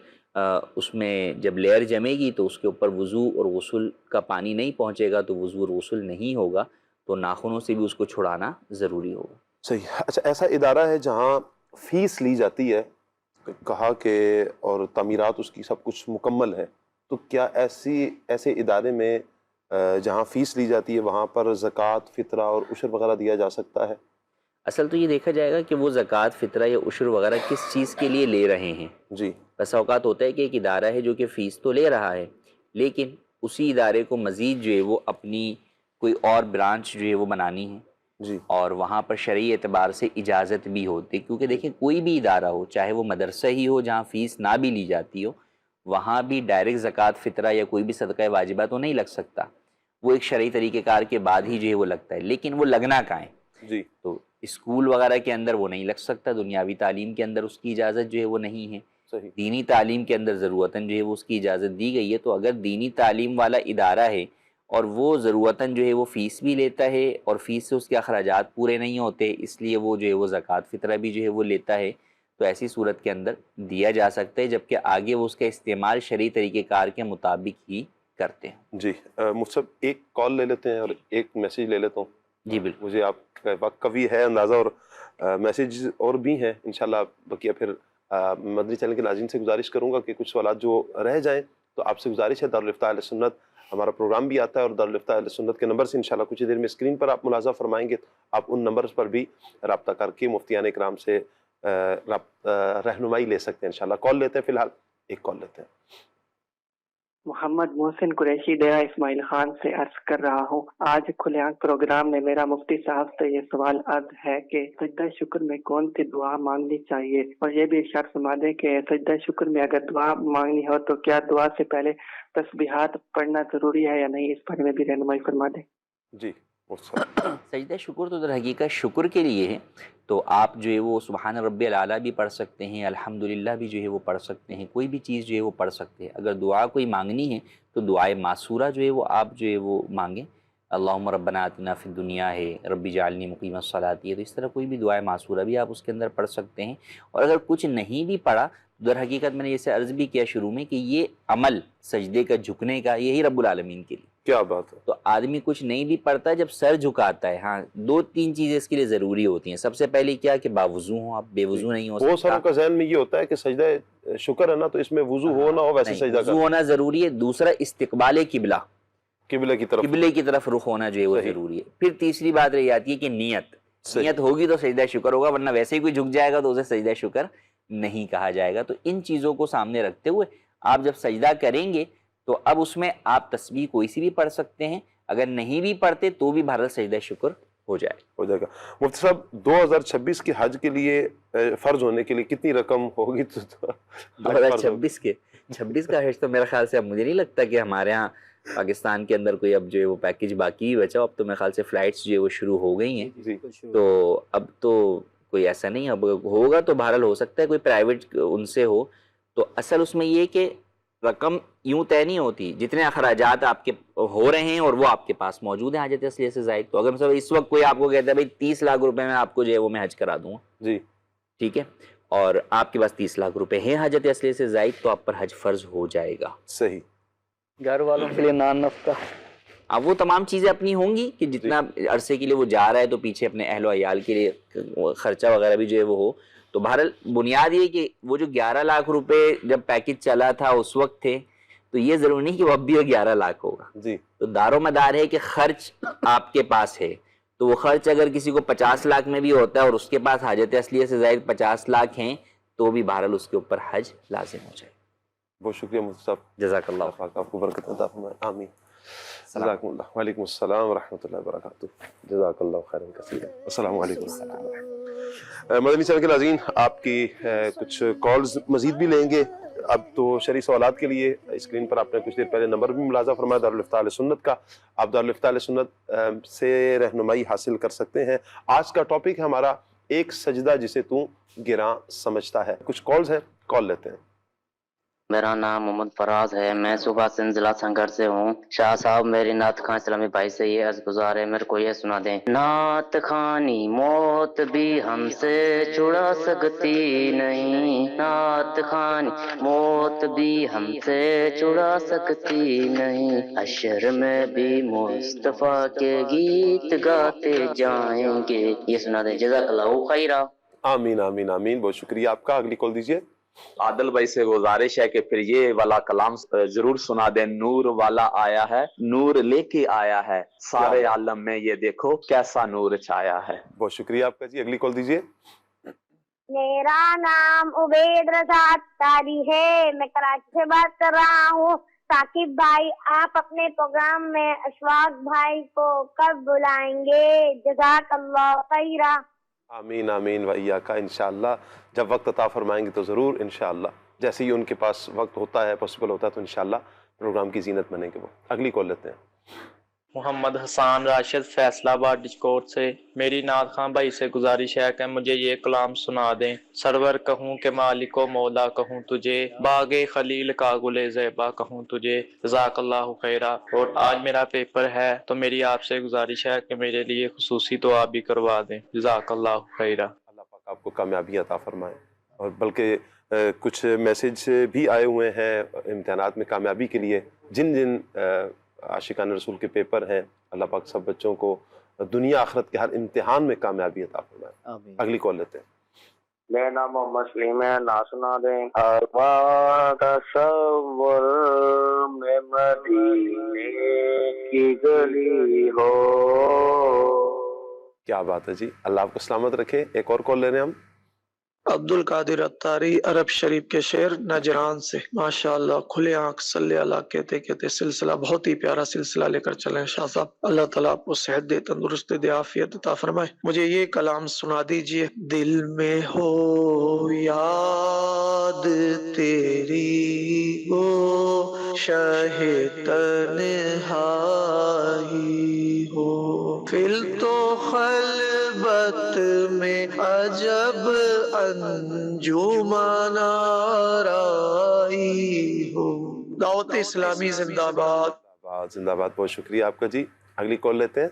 اس میں جب لیئر جمے گی تو اس کے اوپر وضو اور غسل کا پانی نہیں پہنچے گا تو وضو اور غسل نہیں ہوگا, تو ناخنوں سے بھی اس کو چھڑانا ضروری ہوگا. صحیح. اچھا ایسا ادارہ ہے جہاں فیس لی جاتی ہے, کہا کہ اور تعمیرات اس کی سب کچھ مکمل ہے, تو کیا ایسے ادارے میں جہاں فیس لی جاتی ہے وہاں پر زکوٰۃ, فطرہ اور عشر وغیرہ دیا جا سکتا ہے؟ اصل تو یہ دیکھا جائے گا کہ وہ زکوٰۃ, فطرہ یا عشر وغیرہ کس چیز کے لیے لے رہے ہیں. جی بس اوقات ہوتا ہے کہ ایک ادارہ ہے جو کہ فیس تو لے رہا ہے, لیکن اسی ادارے کو مزید جو ہے وہ اپنی کوئی اور برانچ جو ہے وہ بنانی ہے, جی اور وہاں پر شرعی اعتبار سے اجازت بھی ہوتی ہے. کیونکہ دیکھیں کوئی بھی ادارہ ہو, چاہے وہ مدرسہ ہی ہو جہاں فیس نہ بھی لی جاتی ہو, وہاں بھی ڈائریکٹ زکوٰۃ, فطرہ یا کوئی بھی صدقہ واجبہ تو نہیں لگ سکتا. وہ ایک شرعی طریقہ کار کے بعد ہی جو ہے وہ لگتا ہے, لیکن وہ لگنا کہاں ہے. جی تو اسکول وغیرہ کے اندر وہ نہیں لگ سکتا, دنیاوی تعلیم کے اندر اس کی اجازت جو ہے وہ نہیں ہے. صحیح. دینی تعلیم کے اندر ضرورتاً جو ہے وہ اس کی اجازت دی گئی ہے. تو اگر دینی تعلیم والا ادارہ ہے اور وہ ضرورتاً جو ہے وہ فیس بھی لیتا ہے اور فیس سے اس کے اخراجات پورے نہیں ہوتے, اس لیے وہ جو ہے وہ زکوٰۃ فطرہ بھی جو ہے وہ لیتا ہے, تو ایسی صورت کے اندر دیا جا سکتا ہے, جبکہ آگے وہ اس کا استعمال شرعی طریقہ کار کے مطابق ہی کرتے ہیں. جی مفتی صاحب ایک کال لے لیتے ہیں اور ایک میسیج لے لیتا ہوں. جی بالکل. مجھے آپ کا وقت کا بھی ہے اندازہ اور میسیج اور بھی ہیں, انشاءاللہ بقیہ پھر مدنی چینل کے ناظرین سے گزارش کروں گا کہ کچھ سوالات جو رہ جائیں تو آپ سے گزارش ہے، دارالفتاح اہل سنت ہمارا پروگرام بھی آتا ہے، اور دارالفتاح اہل سنت کے نمبر سے انشاءاللہ کچھ دیر میں اسکرین پر آپ ملاحظہ فرمائیں گے، آپ ان نمبرز پر بھی رابطہ کر کے مفتیان اکرام سے رہنمائی لے سکتے ہیں انشاءاللہ۔ کال لیتے ہیں، فی الحال ایک کال لیتے ہیں۔ محمد محسن قریشی ڈیرہ اسماعیل خان سے عرض کر رہا ہوں، آج کھلے آنکھ پروگرام میں میرا مفتی صاحب سے یہ سوال عرض ہے کہ سجدہ شکر میں کون سی دعا مانگنی چاہیے، اور یہ بھی ارشاد فرما دیں کہ سجدہ شکر میں اگر دعا مانگنی ہو تو کیا دعا سے پہلے تسبیحات پڑھنا ضروری ہے یا نہیں، اس بارے میں بھی رہنمائی فرما دیں۔ جی سجدہ شکر تو در حقیقت شکر کے لیے ہے، تو آپ جو ہے وہ سبحان ربی الاعلیٰ بھی پڑھ سکتے ہیں، الحمدللہ بھی جو ہے وہ پڑھ سکتے ہیں، کوئی بھی چیز جو ہے وہ پڑھ سکتے ہیں۔ اگر دعا کوئی مانگنی ہے تو دعائے معصورہ جو ہے وہ آپ جو ہے وہ مانگیں، اللہم ربنا آتنا فی الدنیا ہے، ربی جعلنی مقیم الصلاۃ ہے، تو اس طرح کوئی بھی دعائے معصورہ بھی آپ اس کے اندر پڑھ سکتے ہیں۔ اور اگر کچھ نہیں بھی پڑھا تو در حقیقت میں نے جیسے عرض بھی کیا شروع میں کہ یہ عمل سجدے کا جھکنے کا یہی رب العالمین کے لیے، کیا بات ہے۔ تو آدمی کچھ نہیں بھی پڑھتا جب سر جھکاتا ہے، ہاں دو تین چیزیں اس کے لیے ضروری ہوتی ہیں۔ سب سے پہلے کیا کہ باوضو ہوں، آپ بے وضو نہیں ہو بہت سکتا، ساروں کا ذہن میں یہ ہوتا ہے کہ سجدہ شکر ہے نا تو اس میں وضو ہو نہ ہو ویسے نہیں، سجدہ وضو کرنا، ہونا ضروری ہے۔ دوسرا استقبال قبلہ، قبلے کی طرف۔ قبلے کی طرف رخ ہونا جو ہے وہ صحیح۔ ضروری ہے۔ پھر تیسری بات رہ جاتی ہے کہ نیت، صحیح۔ نیت ہوگی تو سجدہ شکر ہوگا، ورنہ ویسے ہی کوئی جھک جائے گا تو اسے سجدہ شکر نہیں کہا جائے گا۔ تو ان چیزوں کو سامنے رکھتے ہوئے آپ جب سجدہ کریں گے تو اب اس میں آپ تسبیح کوئی سی بھی پڑھ سکتے ہیں، اگر نہیں بھی پڑھتے تو بھی بہرحال سجدہ شکر ہو جائے گا۔ مفتی صاحب 2026 کے حج کے لیے فرض ہونے کے لیے کتنی رقم ہوگی؟ 2026 کے 26 کا حج تو میرے خیال سے اب مجھے نہیں لگتا کہ ہمارے ہاں پاکستان کے اندر کوئی اب جو ہے وہ پیکج باقی ہی بچا، اب تو میرے خیال سے فلائٹس جو ہے وہ شروع ہو گئی ہیں، جی تو اب تو کوئی ایسا نہیں، اب ہوگا تو بہرحال ہو سکتا ہے کوئی پرائیویٹ ان سے ہو۔ تو اصل اس میں یہ کہ رقم یوں طے نہیں ہوتی، جتنے اخراجات آپ کے ہو رہے ہیں اور وہ آپ کے پاس موجود ہیں حاجت اصلیہ سے زائد، تو اگر مثلا اس وقت کوئی آپ کو کہتا ہے بھائی 30 لاکھ روپے میں آپ کو جو ہے وہ میں حج کرا دوں گا، جی ٹھیک ہے، اور آپ کے پاس 30 لاکھ روپے ہیں حاجت اصلیہ سے زائد، تو آپ پر حج فرض ہو جائے گا۔ صحیح۔ گھر والوں کے لیے نان نفقہ، اب وہ تمام چیزیں اپنی ہوں گی کہ جتنا عرصے کے لیے وہ جا رہا ہے تو پیچھے اپنے اہل و عیال کے لیے خرچہ وغیرہ بھی جو ہے وہ ہو، تو بہرحال بنیاد یہ کہ وہ جو 11 لاکھ روپے جب پیکج چلا تھا اس وقت تھے، تو یہ ضروری نہیں کہ وہ اب بھی 11 لاکھ ہوگا، جی تو دار و مدار ہے کہ خرچ آپ کے پاس ہے، تو وہ خرچ اگر کسی کو 50 لاکھ میں بھی ہوتا ہے اور اس کے پاس حاجت اصلیہ سے زائد 50 لاکھ ہیں تو بھی بہرحال اس کے اوپر حج لازم ہو جائے۔ بہت شکریہ مفتی صاحب، جزاک اللہ خیر۔ آپ کو برکت عطا فرمائے، آمین۔ جزاکم اللہ۔ وعلیکم السلام ورحمۃ اللہ وبرکاتہ۔ جزاک اللہ خیرا کثیرا۔ السلام علیکم۔ مدنی چینل کے ناظرین، آپ کی کچھ کالز مزید بھی لیں گے، اب تو شرعی سوالات کے لیے اسکرین پر آپ نے کچھ دیر پہلے نمبر بھی ملاحظہ فرمایا دارالفتاح اہل سنت کا، آپ دارالفتاح اہل سنت سے رہنمائی حاصل کر سکتے ہیں۔ آج کا ٹاپک ہے ہمارا ایک سجدہ جسے تو گراں سمجھتا ہے۔ کچھ کالز ہیں، کال لیتے ہیں۔ میرا نام محمد فراز ہے، میں صوبہ سندھ ضلع سنگر سے ہوں۔ شاہ صاحب میری نعت خان اسلامی بھائی سے یہ عرض گزار ہے، میرے کو یہ سنا دیں۔ نعت خانی موت بھی ہم سے چھڑا سکتی نہیں، نعت خانی موت بھی ہم سے چھڑا سکتی نہیں، حشر میں بھی مصطفیٰ کے گیت گاتے جائیں گے۔ یہ سنا دیں، جزاک اللہ خیرہ۔ آمین آمین آمین، بہت شکریہ آپ کا۔ اگلی کال دیجیے۔ عادل بھائی سے گزارش ہے کہ پھر یہ والا کلام ضرور سنا دیں۔ نور والا آیا ہے، نور لے کے آیا ہے، سارے عالم میں یہ دیکھو کیسا نور چھایا ہے۔ بہت شکریہ آپ کا جی۔ اگلی کال دیجیے۔ میرا نام عبید رضا اتاری ہے، میں کراچی سے بات کر رہا ہوں۔ ثاقب بھائی، آپ اپنے پروگرام میں اشفاق بھائی کو کب بلائیں گے؟ جزاک اللہ خیرہ۔ آمین آمین وإیاک، انشاءاللہ جب وقت عطا فرمائیں گے تو ضرور انشاءاللہ، جیسے ہی ان کے پاس وقت ہوتا ہے، پاسبل ہوتا ہے، تو انشاءاللہ پروگرام کی زینت بنیں گے وہ۔ اگلی کال لیتے ہیں۔ محمد حسان راشد فیصلہ آباد ڈسکورٹ سے، میری نعت خان بھائی سے گزارش ہے کہ مجھے یہ کلام سنا دیں۔ سرور کہوں کہ مالک و مولا کہوں تجھے، باغ خلیل کا گل زیبا کہوں تجھے، جزاک اللہ خیرہ۔ اور آج میرا پیپر ہے تو میری آپ سے گزارش ہے کہ میرے لیے خصوصی دعا بھی کروا دیں، جزاک اللہ خیرہ۔ اللہ پاک آپ کو کامیابی عطا فرمائے، اور بلکہ کچھ میسیج بھی آئے ہوئے ہیں امتحانات میں کامیابی کے لیے، جن جن عاشقان رسول کے پیپر ہیں، اللہ پاک سب بچوں کو دنیا آخرت کے ہر امتحان میں کامیابی عطا فرمائے۔ آمین۔ اگلی کال لیتے ہیں۔ میرا نام محمد سلیم ہے، نا سنا دیں۔ ارواں تصور میں مدینے کی گلی ہو۔ کیا بات ہے جی، اللہ آپ کو سلامت رکھے۔ ایک اور کال لے رہے ہیں ہم۔ عبد القادر اتاری عرب شریف کے شعر نجران سے۔ ماشاءاللہ، کھلے آنکھ صلی اللہ کہتے کہتے سلسلہ بہت ہی پیارا سلسلہ لے کر چلیں شاہ صاحب۔ اللہ تعالیٰ آپ کو صحت دے، تندرست دے، عافیت عطا فرمائے۔ مجھے یہ کلام سنا دیجئے۔ دل میں ہو یاد تیری ہو، شاہ تنہائی ہو، فل تو خلوت میں عجب انجمن آرائی ہو۔ دعوت اسلامی زندہ باد۔ زندہ باد، بہت شکریہ آپ کا جی۔ اگلی کال لیتے ہیں۔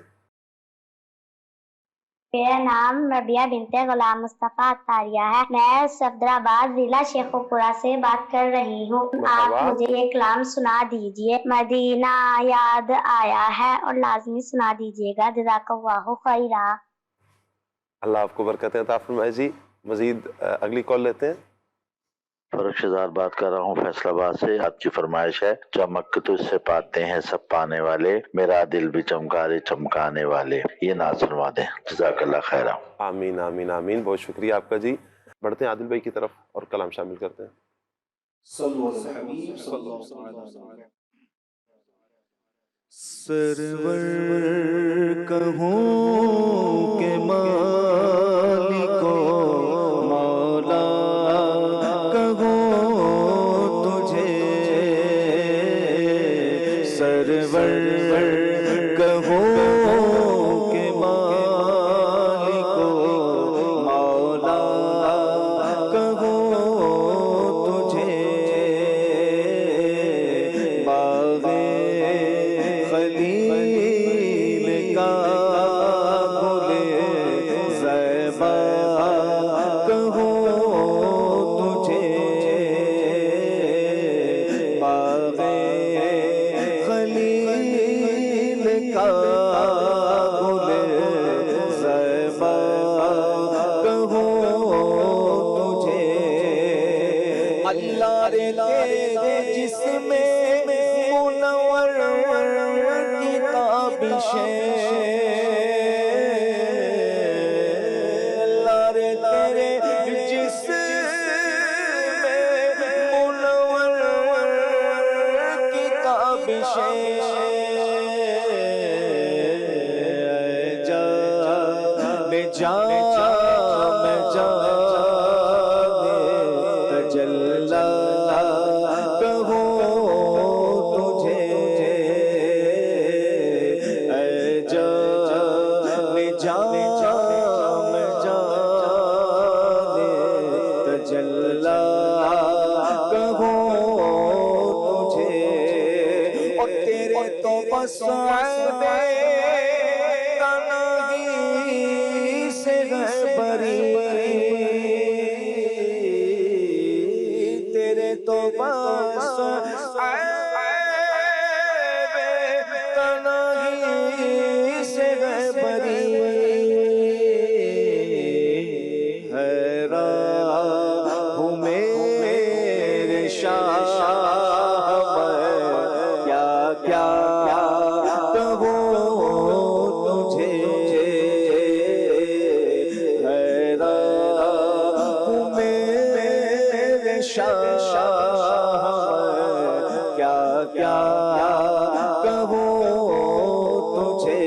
میرا نام ربیہ بنت غلام مصطفیٰ اتاریہ ہے، میں صفدرآباد ضلع شیخوپورہ سے بات کر رہی ہوں۔ آپ مجھے یہ کلام سنا دیجئے، مدینہ یاد آیا ہے، اور لازمی سنا دیجئے گا۔ جزاک اللہ خیرا۔ اللہ آپ کو برکتیں عطا فرمائے جی۔ مزید اگلی کال لیتے ہیں۔ فرخ شہزاد بات کر رہا ہوں فیصل آباد سے۔ آپ کی فرمائش ہے، چمک تجھ سے پاتے ہیں سب پانے والے، میرا دل بھی چمکارے چمکانے والے۔ یہ نعت سنوا دیں، جزاک اللہ خیرہ۔ آمین آمین آمین، بہت شکریہ آپ کا جی۔ بڑھتے ہیں عادل بھائی کی طرف اور کلام شامل کرتے ہیں۔ سرور کہوں کہ مالک و مولا کہوں تجھے، سرور کہوں کہ مالک و مولا کہوں تجھے، باغ خلیل کا گل زیبا کہوں تجھے، باغ خلیل کا گل زیبا کہوں تجھے، اللہ رے تیرے جسم منور کی تابشیں، اللہ رے تیرے جسم منور کی تابشیں، تجلا کہوں تجھے، اے جان جام تجلا کہوں تجھے، اور تیرے تو بس تنہائی سے ہے بری، تیرے تو بس تنہائی سے ہے بری، حیران ہوں میرے شاہ میں کیا کیا کہوں تجھے، حیران ہوں میرے شاہ میں کیا کیا کہوں تجھے،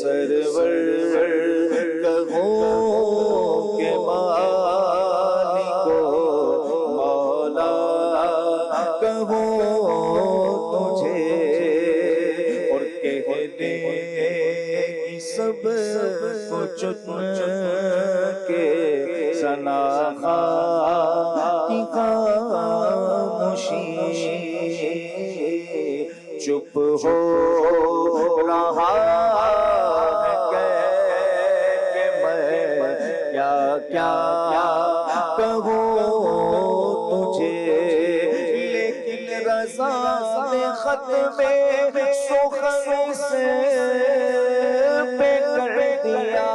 سرور کہوں کہ مالک و مولا کہوں تجھے، اور کہنے کی سب کو چن کے ثنا کی خاموشی، چپ ہو رہا ہے کہ میں کیا کیا کہوں تجھے، لیکن رضا نے ختم سخن سے پہ کر دیا،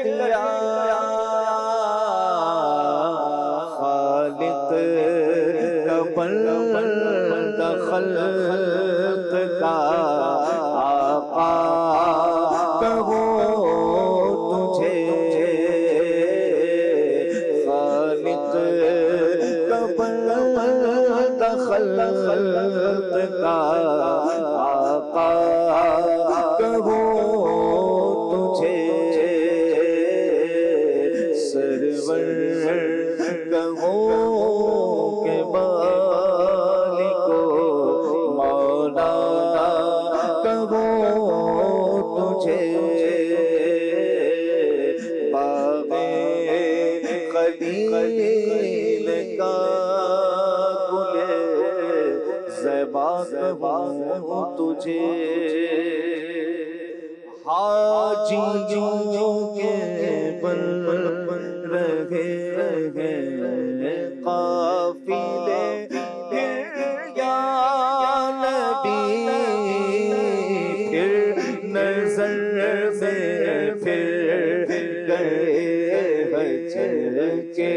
دیا خالق کا بندہ خلق کا آقا کہو تجھے خالق کا بندہ خلق کا آقا کہو تجھے سرور کہو کہ مالکو مولا کہو تجھے باغ خلیل کا گل زیبا کہو تجھے حاجیوں کے بن رہے ہیں قافلے یا نبی پھر نظر سے پھر گئے حج کے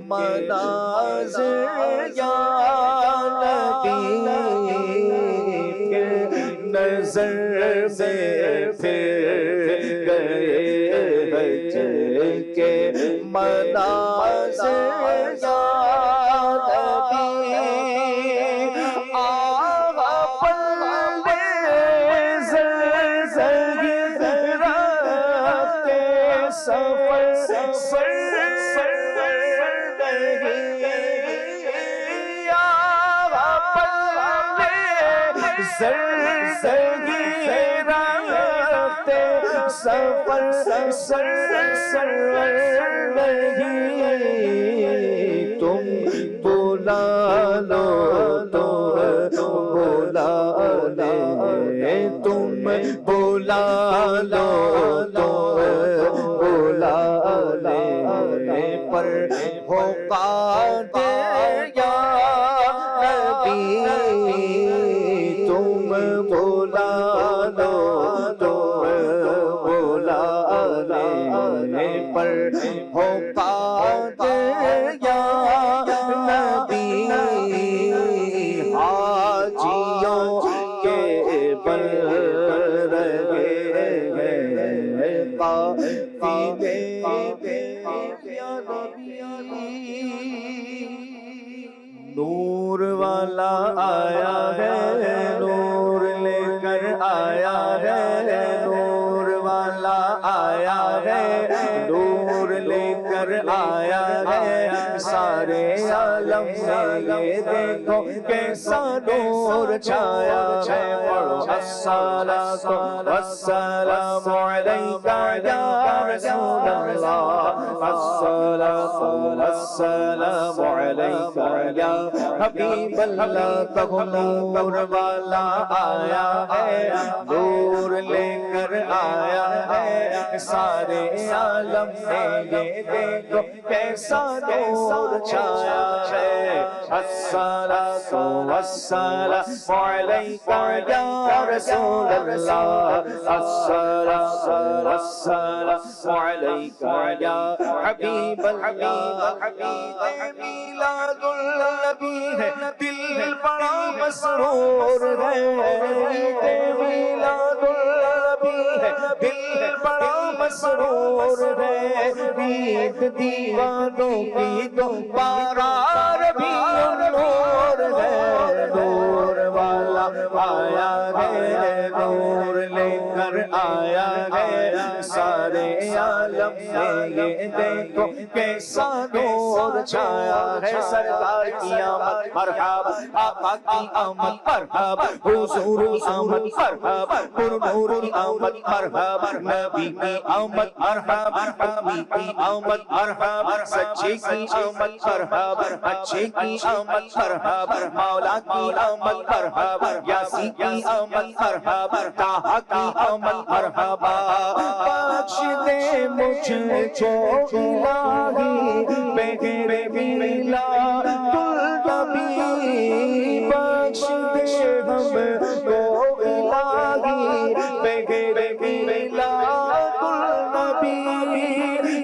مناظر یا نبی پھر نظر سے پھر گئے حج کے مناظر یا نبی آغا پلے زرزگی رکھتے سفر سر نہیں آغا پلے زرزگی رکھتے سفر سر نہیں تم بلا لو تو بلا لے تم بلا لو تو بلا لے پر ہو قادر یا نبی تم بلا لو تو بلا لے پر ہو قادر یا نبی حاجیوں کے بن رہے ہیں قافلے یا نبی نور والا آیا ہے نور لے کر آیا ہے نور والا آیا ہے نور لے کر آیا ہے سارے عالم میں یہ دیکھو کیسا نور چھایا ہے پڑھو الصلاۃ والسلام علیکہ یا رسول اللہ الصلاۃ والسلام علیکہ یا حبیب اللہ کہو نور والا آیا ہے نور لے کر آیا ہے سارے عالم میں یہ دیکھو کیسا نور چھایا ہے الصلاۃ والسلام علیکہ یا رسول اللہ الصلاۃ والسلام علیکہ یا حبیب اللہ میلاد النبی ہے دل بڑا مسرور ہے میلاد النبی ہے دل بڑا مسرور ہے عید دیوانوں کی تو بارہ ربیع النور ہے نور والا آیا ہے نور لے کر آیا ہے سارے عالم میں یہ دیکھو کیسا نور چھایا ہے سرکار کی آمد مرحبا آقا کی آمد مرحبا حضور کی آمد مرحبا نور کی آمد مرحبا نبی کی آمد مرحبا حقی کی آمد مرحبا سچے کی آمد مرحبا اچھے کی آمد مرحبا مولا کی آمد مرحبا یاسی کی آمد مرحبا طٰہٰ کی آمد مرحبا بخش دے مجھ کو الہی بغیر میلاد النبی بخش دے ہم کو الہی بغیر میلاد النبی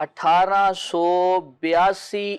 1882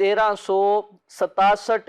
1367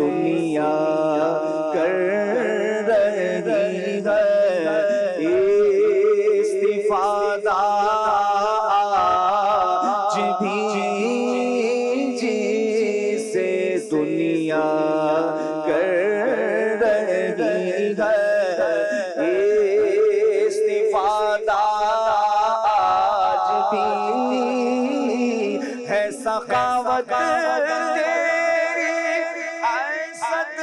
دنیا کر رہی ہے استفادہ آج بھی جس سے دنیا کر رہی ہے استفادہ آج بھی ہے سخاوت تیری ایست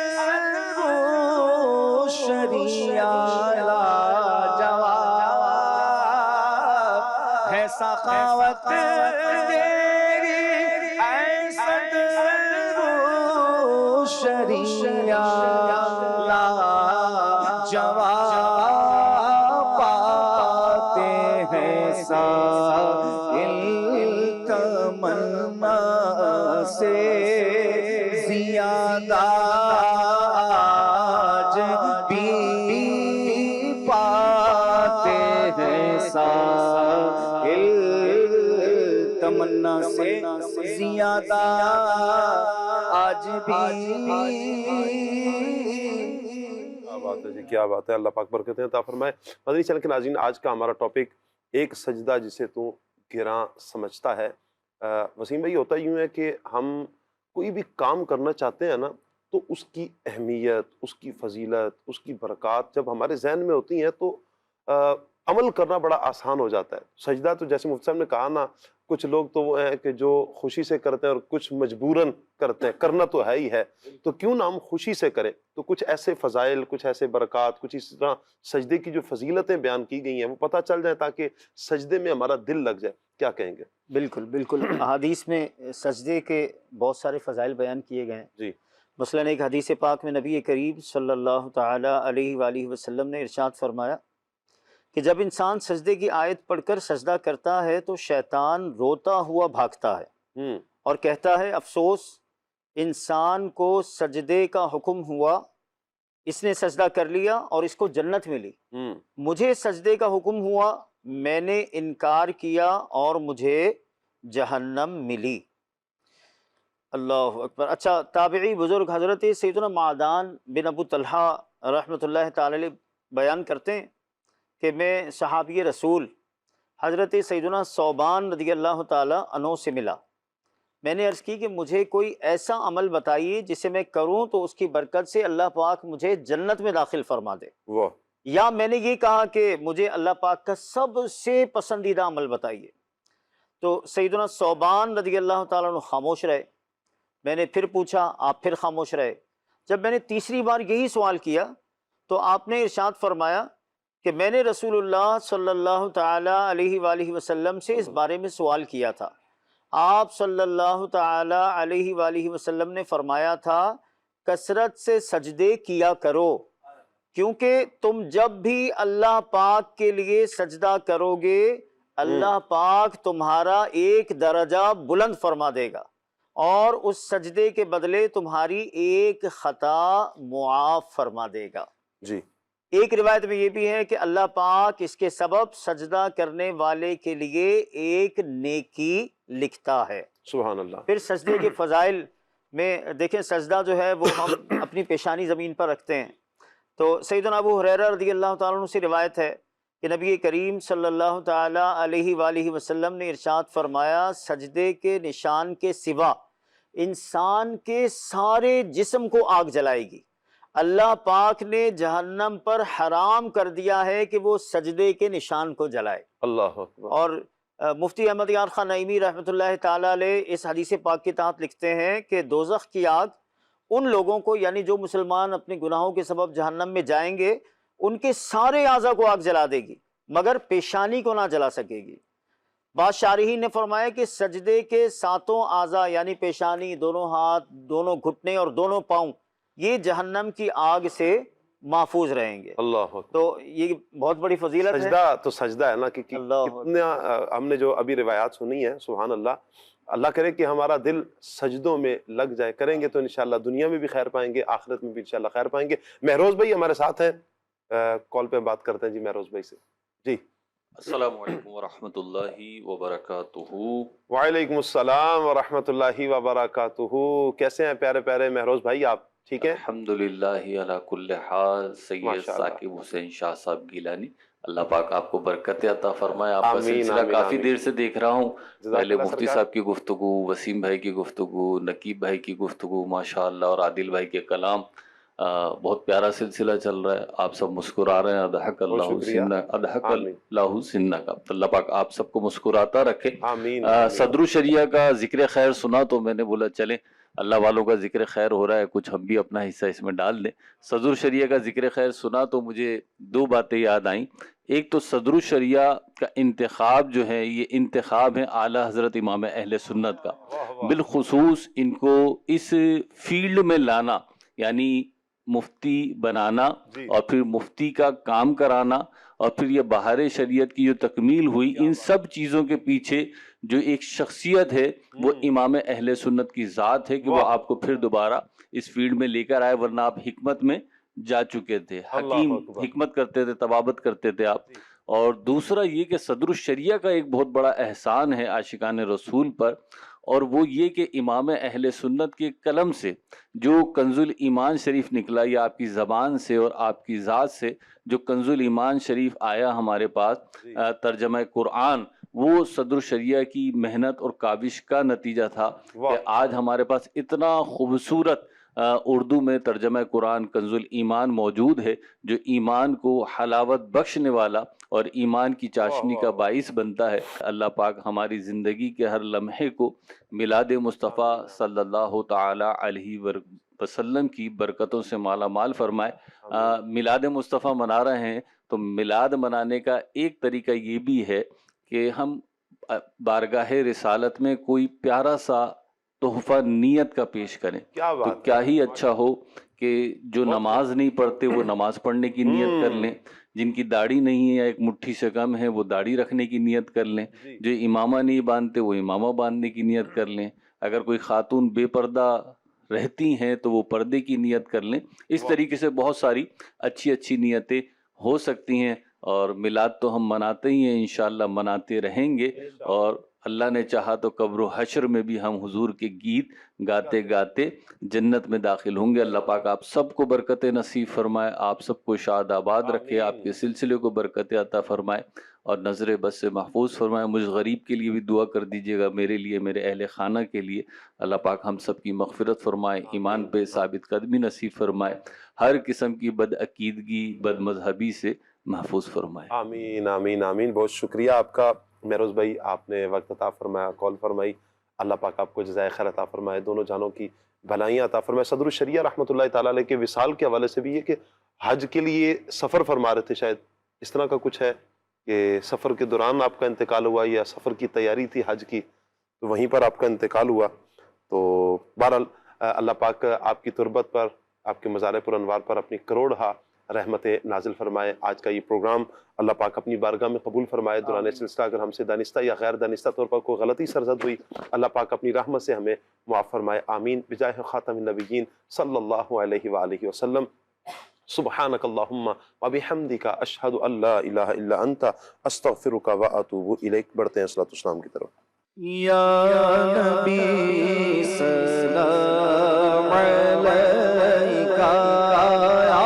شریعہ لاجواب ہے سخاوت تیری ایست شریعہ لاجواب پاتے ہیں سائل تمنا سے زیادہ آج بھی پاتے ہیں سائل تمنا سے زیادہ آج بھی. کیا بات ہے جی، کیا بات ہے. اللہ پاک برکتیں عطا فرمائے. مدنی چینل کے ناظرین، آج کا ہمارا ٹاپک ایک سجدہ جسے تو گراں سمجھتا ہے. وسیم بھائی، ہوتا یوں ہے کہ ہم کوئی بھی کام کرنا چاہتے ہیں نا، تو اس کی اہمیت، اس کی فضیلت، اس کی برکات جب ہمارے ذہن میں ہوتی ہیں تو عمل کرنا بڑا آسان ہو جاتا ہے. سجدہ تو جیسے مفتی صاحب نے کہا نا، کچھ لوگ تو وہ ہیں کہ جو خوشی سے کرتے ہیں اور کچھ مجبوراً کرتے ہیں. کرنا تو ہے ہی ہے، تو کیوں نہ ہم خوشی سے کریں. تو کچھ ایسے فضائل، کچھ ایسے برکات، کچھ اس طرح سجدے کی جو فضیلتیں بیان کی گئی ہیں وہ پتہ چل جائیں تاکہ سجدے میں ہمارا دل لگ جائے. کیا کہیں گے؟ بالکل بالکل. احادیث میں سجدے کے بہت سارے فضائل بیان کیے گئے ہیں. جی. مثلاً ایک حدیث پاک میں نبی کریم صلی اللہ تعالی علیہ وآلہ وسلم نے ارشاد فرمایا کہ جب انسان سجدے کی آیت پڑھ کر سجدہ کرتا ہے تو شیطان روتا ہوا بھاگتا ہے اور کہتا ہے افسوس، انسان کو سجدے کا حکم ہوا، اس نے سجدہ کر لیا اور اس کو جنت ملی. مجھے سجدے کا حکم ہوا، میں نے انکار کیا اور مجھے جہنم ملی. اللہ اکبر. اچھا، تابعی بزرگ حضرت سیدنا معدان بن ابو طلحہ رحمۃ اللہ تعالی علیہ بیان کرتے ہیں کہ میں صحابی رسول حضرت سیدنا ثوبان رضی اللہ تعالیٰ عنہ سے ملا. میں نے عرض کی کہ مجھے کوئی ایسا عمل بتائیے جسے میں کروں تو اس کی برکت سے اللہ پاک مجھے جنت میں داخل فرما دے. واہ. یا میں نے یہ کہا کہ مجھے اللہ پاک کا سب سے پسندیدہ عمل بتائیے. تو سیدنا ثوبان رضی اللہ تعالیٰ عنہ خاموش رہے. میں نے پھر پوچھا، آپ پھر خاموش رہے. جب میں نے تیسری بار یہی سوال کیا تو آپ نے ارشاد فرمایا کہ میں نے رسول اللہ صلی اللہ تعالی علیہ وآلہ وسلم سے اس بارے میں سوال کیا تھا. آپ صلی اللہ تعالی علیہ وآلہ وسلم نے فرمایا تھا کثرت سے سجدے کیا کرو، کیونکہ تم جب بھی اللہ پاک کے لیے سجدہ کرو گے اللہ پاک تمہارا ایک درجہ بلند فرما دے گا اور اس سجدے کے بدلے تمہاری ایک خطا معاف فرما دے گا. جی. ایک روایت میں یہ بھی ہے کہ اللہ پاک اس کے سبب سجدہ کرنے والے کے لیے ایک نیکی لکھتا ہے. سبحان اللہ. پھر سجدے کے فضائل میں دیکھیں، سجدہ جو ہے وہ ہم اپنی پیشانی زمین پر رکھتے ہیں. تو سیدنا ابو ہریرہ رضی اللہ تعالیٰ عنہ سے روایت ہے کہ نبی کریم صلی اللہ تعالی علیہ وآلہ وسلم نے ارشاد فرمایا سجدے کے نشان کے سوا انسان کے سارے جسم کو آگ جلائے گی. اللہ پاک نے جہنم پر حرام کر دیا ہے کہ وہ سجدے کے نشان کو جلائے. اللہ اکبر. اور مفتی احمد یار خان نعیمی رحمۃ اللہ تعالیٰ علیہ اس حدیث پاک کے تحت لکھتے ہیں کہ دوزخ کی آگ ان لوگوں کو، یعنی جو مسلمان اپنے گناہوں کے سبب جہنم میں جائیں گے، ان کے سارے اعضاء کو آگ جلا دے گی مگر پیشانی کو نہ جلا سکے گی. بعض شارحین نے فرمایا کہ سجدے کے ساتوں اعضاء یعنی پیشانی، دونوں ہاتھ، دونوں گھٹنے اور دونوں پاؤں، یہ جہنم کی آگ سے محفوظ رہیں گے. اللہ اکبر. تو یہ بہت بڑی فضیلت ہے. سجدہ تو سجدہ ہے نا، کہ کتنا ہم نے جو ابھی روایات سنی ہیں، سبحان اللہ. اللہ کرے کہ ہمارا دل سجدوں میں لگ جائے. کریں گے تو انشاءاللہ دنیا میں بھی خیر پائیں گے، آخرت میں بھی انشاءاللہ خیر پائیں گے. مہروز بھائی ہمارے ساتھ ہیں، کال پہ بات کرتے ہیں جی مہروز بھائی سے. جی. السلام علیکم ورحمۃ اللہ وبرکاتہ. وعلیکم السلام ورحمۃ اللہ وبرکاتہ. کیسے ہیں پیارے پیارے مہروز بھائی آپ؟ ٹھیک ہے. الحمدللہ علی کل حال. سید ماشاء اللہ. ثاقب حسین شاہ صاحب گیلانی، اللہ پاک آپ کو برکت عطا فرمائے. آپ کا آمین، سلسلہ آمین، کافی آمین. دیر سے دیکھ رہا ہوں. جزاک پہلے اللہ مفتی سرکار. صاحب کی گفتگو، وسیم بھائی کی گفتگو، نقیب بھائی کی گفتگو ماشاءاللہ، اور عادل بھائی کے کلام. بہت پیارا سلسلہ چل رہا ہے. آپ سب مسکرا رہے ہیں. اضحک بہت اللہ شکریہ. سنہ، اضحک آمین. اللہ سنہ کا. اللہ پاک آپ سب کو مسکراتا رکھے. آمین. صدر الشریعہ کا ذکر خیر سنا تو میں نے بولا چلیں اللہ والوں کا ذکر خیر ہو رہا ہے، کچھ ہم بھی اپنا حصہ اس میں ڈال دیں. صدر الشریعہ کا ذکر خیر سنا تو مجھے دو باتیں یاد آئیں. ایک تو صدر الشریعہ کا انتخاب جو ہے، یہ انتخاب ہے اعلیٰ حضرت امام اہل سنت کا. بالخصوص ان کو اس فیلڈ میں لانا، یعنی مفتی بنانا اور پھر مفتی کا کام کرانا اور پھر یہ بہار شریعت کی جو تکمیل ہوئی، ان سب چیزوں کے پیچھے جو ایک شخصیت ہے وہ امام اہل سنت کی ذات ہے کہ وہ آپ کو پھر دوبارہ اس فیلڈ میں لے کر آئے، ورنہ آپ حکمت میں جا چکے تھے. حکیم حکمت کرتے تھے، طبابت کرتے تھے آپ. اور دوسرا یہ کہ صدر الشریعہ کا ایک بہت بڑا احسان ہے عاشقان رسول پر، اور وہ یہ کہ امام اہل سنت کے قلم سے جو کنز الایمان شریف نکلا، یا آپ کی زبان سے اور آپ کی ذات سے جو کنز الایمان شریف آیا ہمارے پاس ترجمہ قرآن، وہ صدر الشریعہ کی محنت اور کاوش کا نتیجہ تھا کہ آج ہمارے پاس اتنا خوبصورت اردو میں ترجمہ قرآن کنز الایمان موجود ہے، جو ایمان کو حلاوت بخشنے والا اور ایمان کی چاشنی کا باعث بنتا ہے. اللہ پاک ہماری زندگی کے ہر لمحے کو میلاد مصطفیٰ صلی اللہ تعالی علیہ وسلم کی برکتوں سے مالا مال فرمائے. میلاد مصطفیٰ منا رہے ہیں تو میلاد منانے کا ایک طریقہ یہ بھی ہے کہ ہم بارگاہ رسالت میں کوئی پیارا سا تحفہ نیت کا پیش کریں. تو کیا ہی اچھا ہو کہ جو نماز نہیں پڑھتے وہ نماز پڑھنے کی نیت کر لیں، جن کی داڑھی نہیں ہے یا ایک مٹھی سے کم ہے وہ داڑھی رکھنے کی نیت کر لیں، جو امامہ نہیں باندھتے وہ امامہ باندھنے کی نیت کر لیں، اگر کوئی خاتون بے پردہ رہتی ہیں تو وہ پردے کی نیت کر لیں. اس طریقے سے بہت ساری اچھی اچھی نیتیں ہو سکتی ہیں، اور میلاد تو ہم مناتے ہی ہیں، انشاءاللہ مناتے رہیں گے، اور اللہ نے چاہا تو قبر و حشر میں بھی ہم حضور کے گیت گاتے گاتے جنت میں داخل ہوں گے. اللہ پاک آپ سب کو برکت نصیب فرمائے، آپ سب کو شاد آباد رکھے، آپ کے سلسلے کو برکت عطا فرمائے اور نظر بد سے محفوظ فرمائے. مجھ غریب کے لیے بھی دعا کر دیجیے گا، میرے لیے، میرے اہل خانہ کے لیے. اللہ پاک ہم سب کی مغفرت فرمائے، ایمان پہ ثابت قدمی نصیب فرمائے، ہر قسم کی بد عقیدگی، بد مذہبی سے محفوظ فرمائے. آمین آمین آمین. بہت شکریہ آپ کا مہروز بھائی، آپ نے وقت عطا فرمایا، کال فرمائی. اللہ پاک آپ کو جزائے خیر عطا فرمائے، دونوں جانوں کی بھلائیاں عطا فرمائے. صدر الشریعہ رحمۃ اللہ تعالیٰ علیہ کے وصال کے حوالے سے بھی یہ کہ حج کے لیے سفر فرما رہے تھے، شاید اس طرح کا کچھ ہے کہ سفر کے دوران آپ کا انتقال ہوا، یا سفر کی تیاری تھی حج کی تو وہیں پر آپ کا انتقال ہوا. تو بہرحال اللہ پاک آپ کی تربت پر، آپ کے مزار پر انوار پر اپنی کروڑہا رحمت نازل فرمائے. آج کا یہ پروگرام اللہ پاک اپنی بارگاہ میں قبول فرمائے. دوران سلسلہ اگر ہم سے دانستہ یا غیر دانستہ طور پر کوئی غلطی سرزد ہوئی، اللہ پاک اپنی رحمت سے ہمیں معاف فرمائے. آمین بجاہ خاتم النبیین صلی اللہ علیہ وآلہ وسلم. سبحانک اللہم وبحمدک اشہد ان لا الہ الا انت استغفرک واتوب الیک. بڑھتے ہیں صلاۃ والسلام کی طرف. یا نبی سلام علیکہ، یا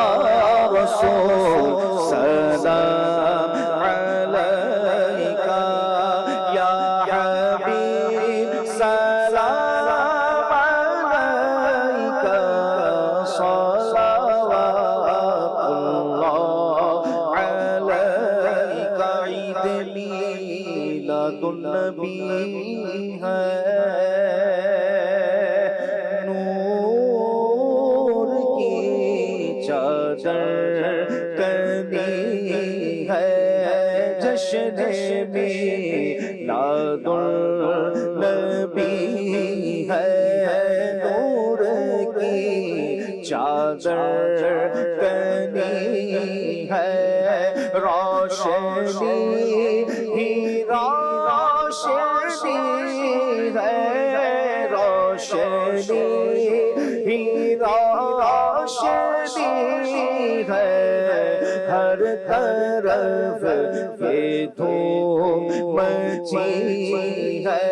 رسول سلام علیکہ، یا حبیب سلام علیکہ، صلوات اللہ علیکہ. عید میلاد النبی نور کی چادر کنی ہے، جشن میلاد النبی ہے. نور کی چادر کنی ہے، روشنی ہی روشنی ہے، روشنی ہی روشنی ہے. ہر طرف یہ دھوم مچی ہے.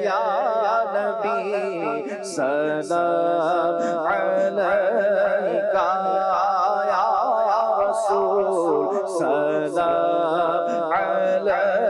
یا نبی سلام علیکہ یا رسول سلام علیکہ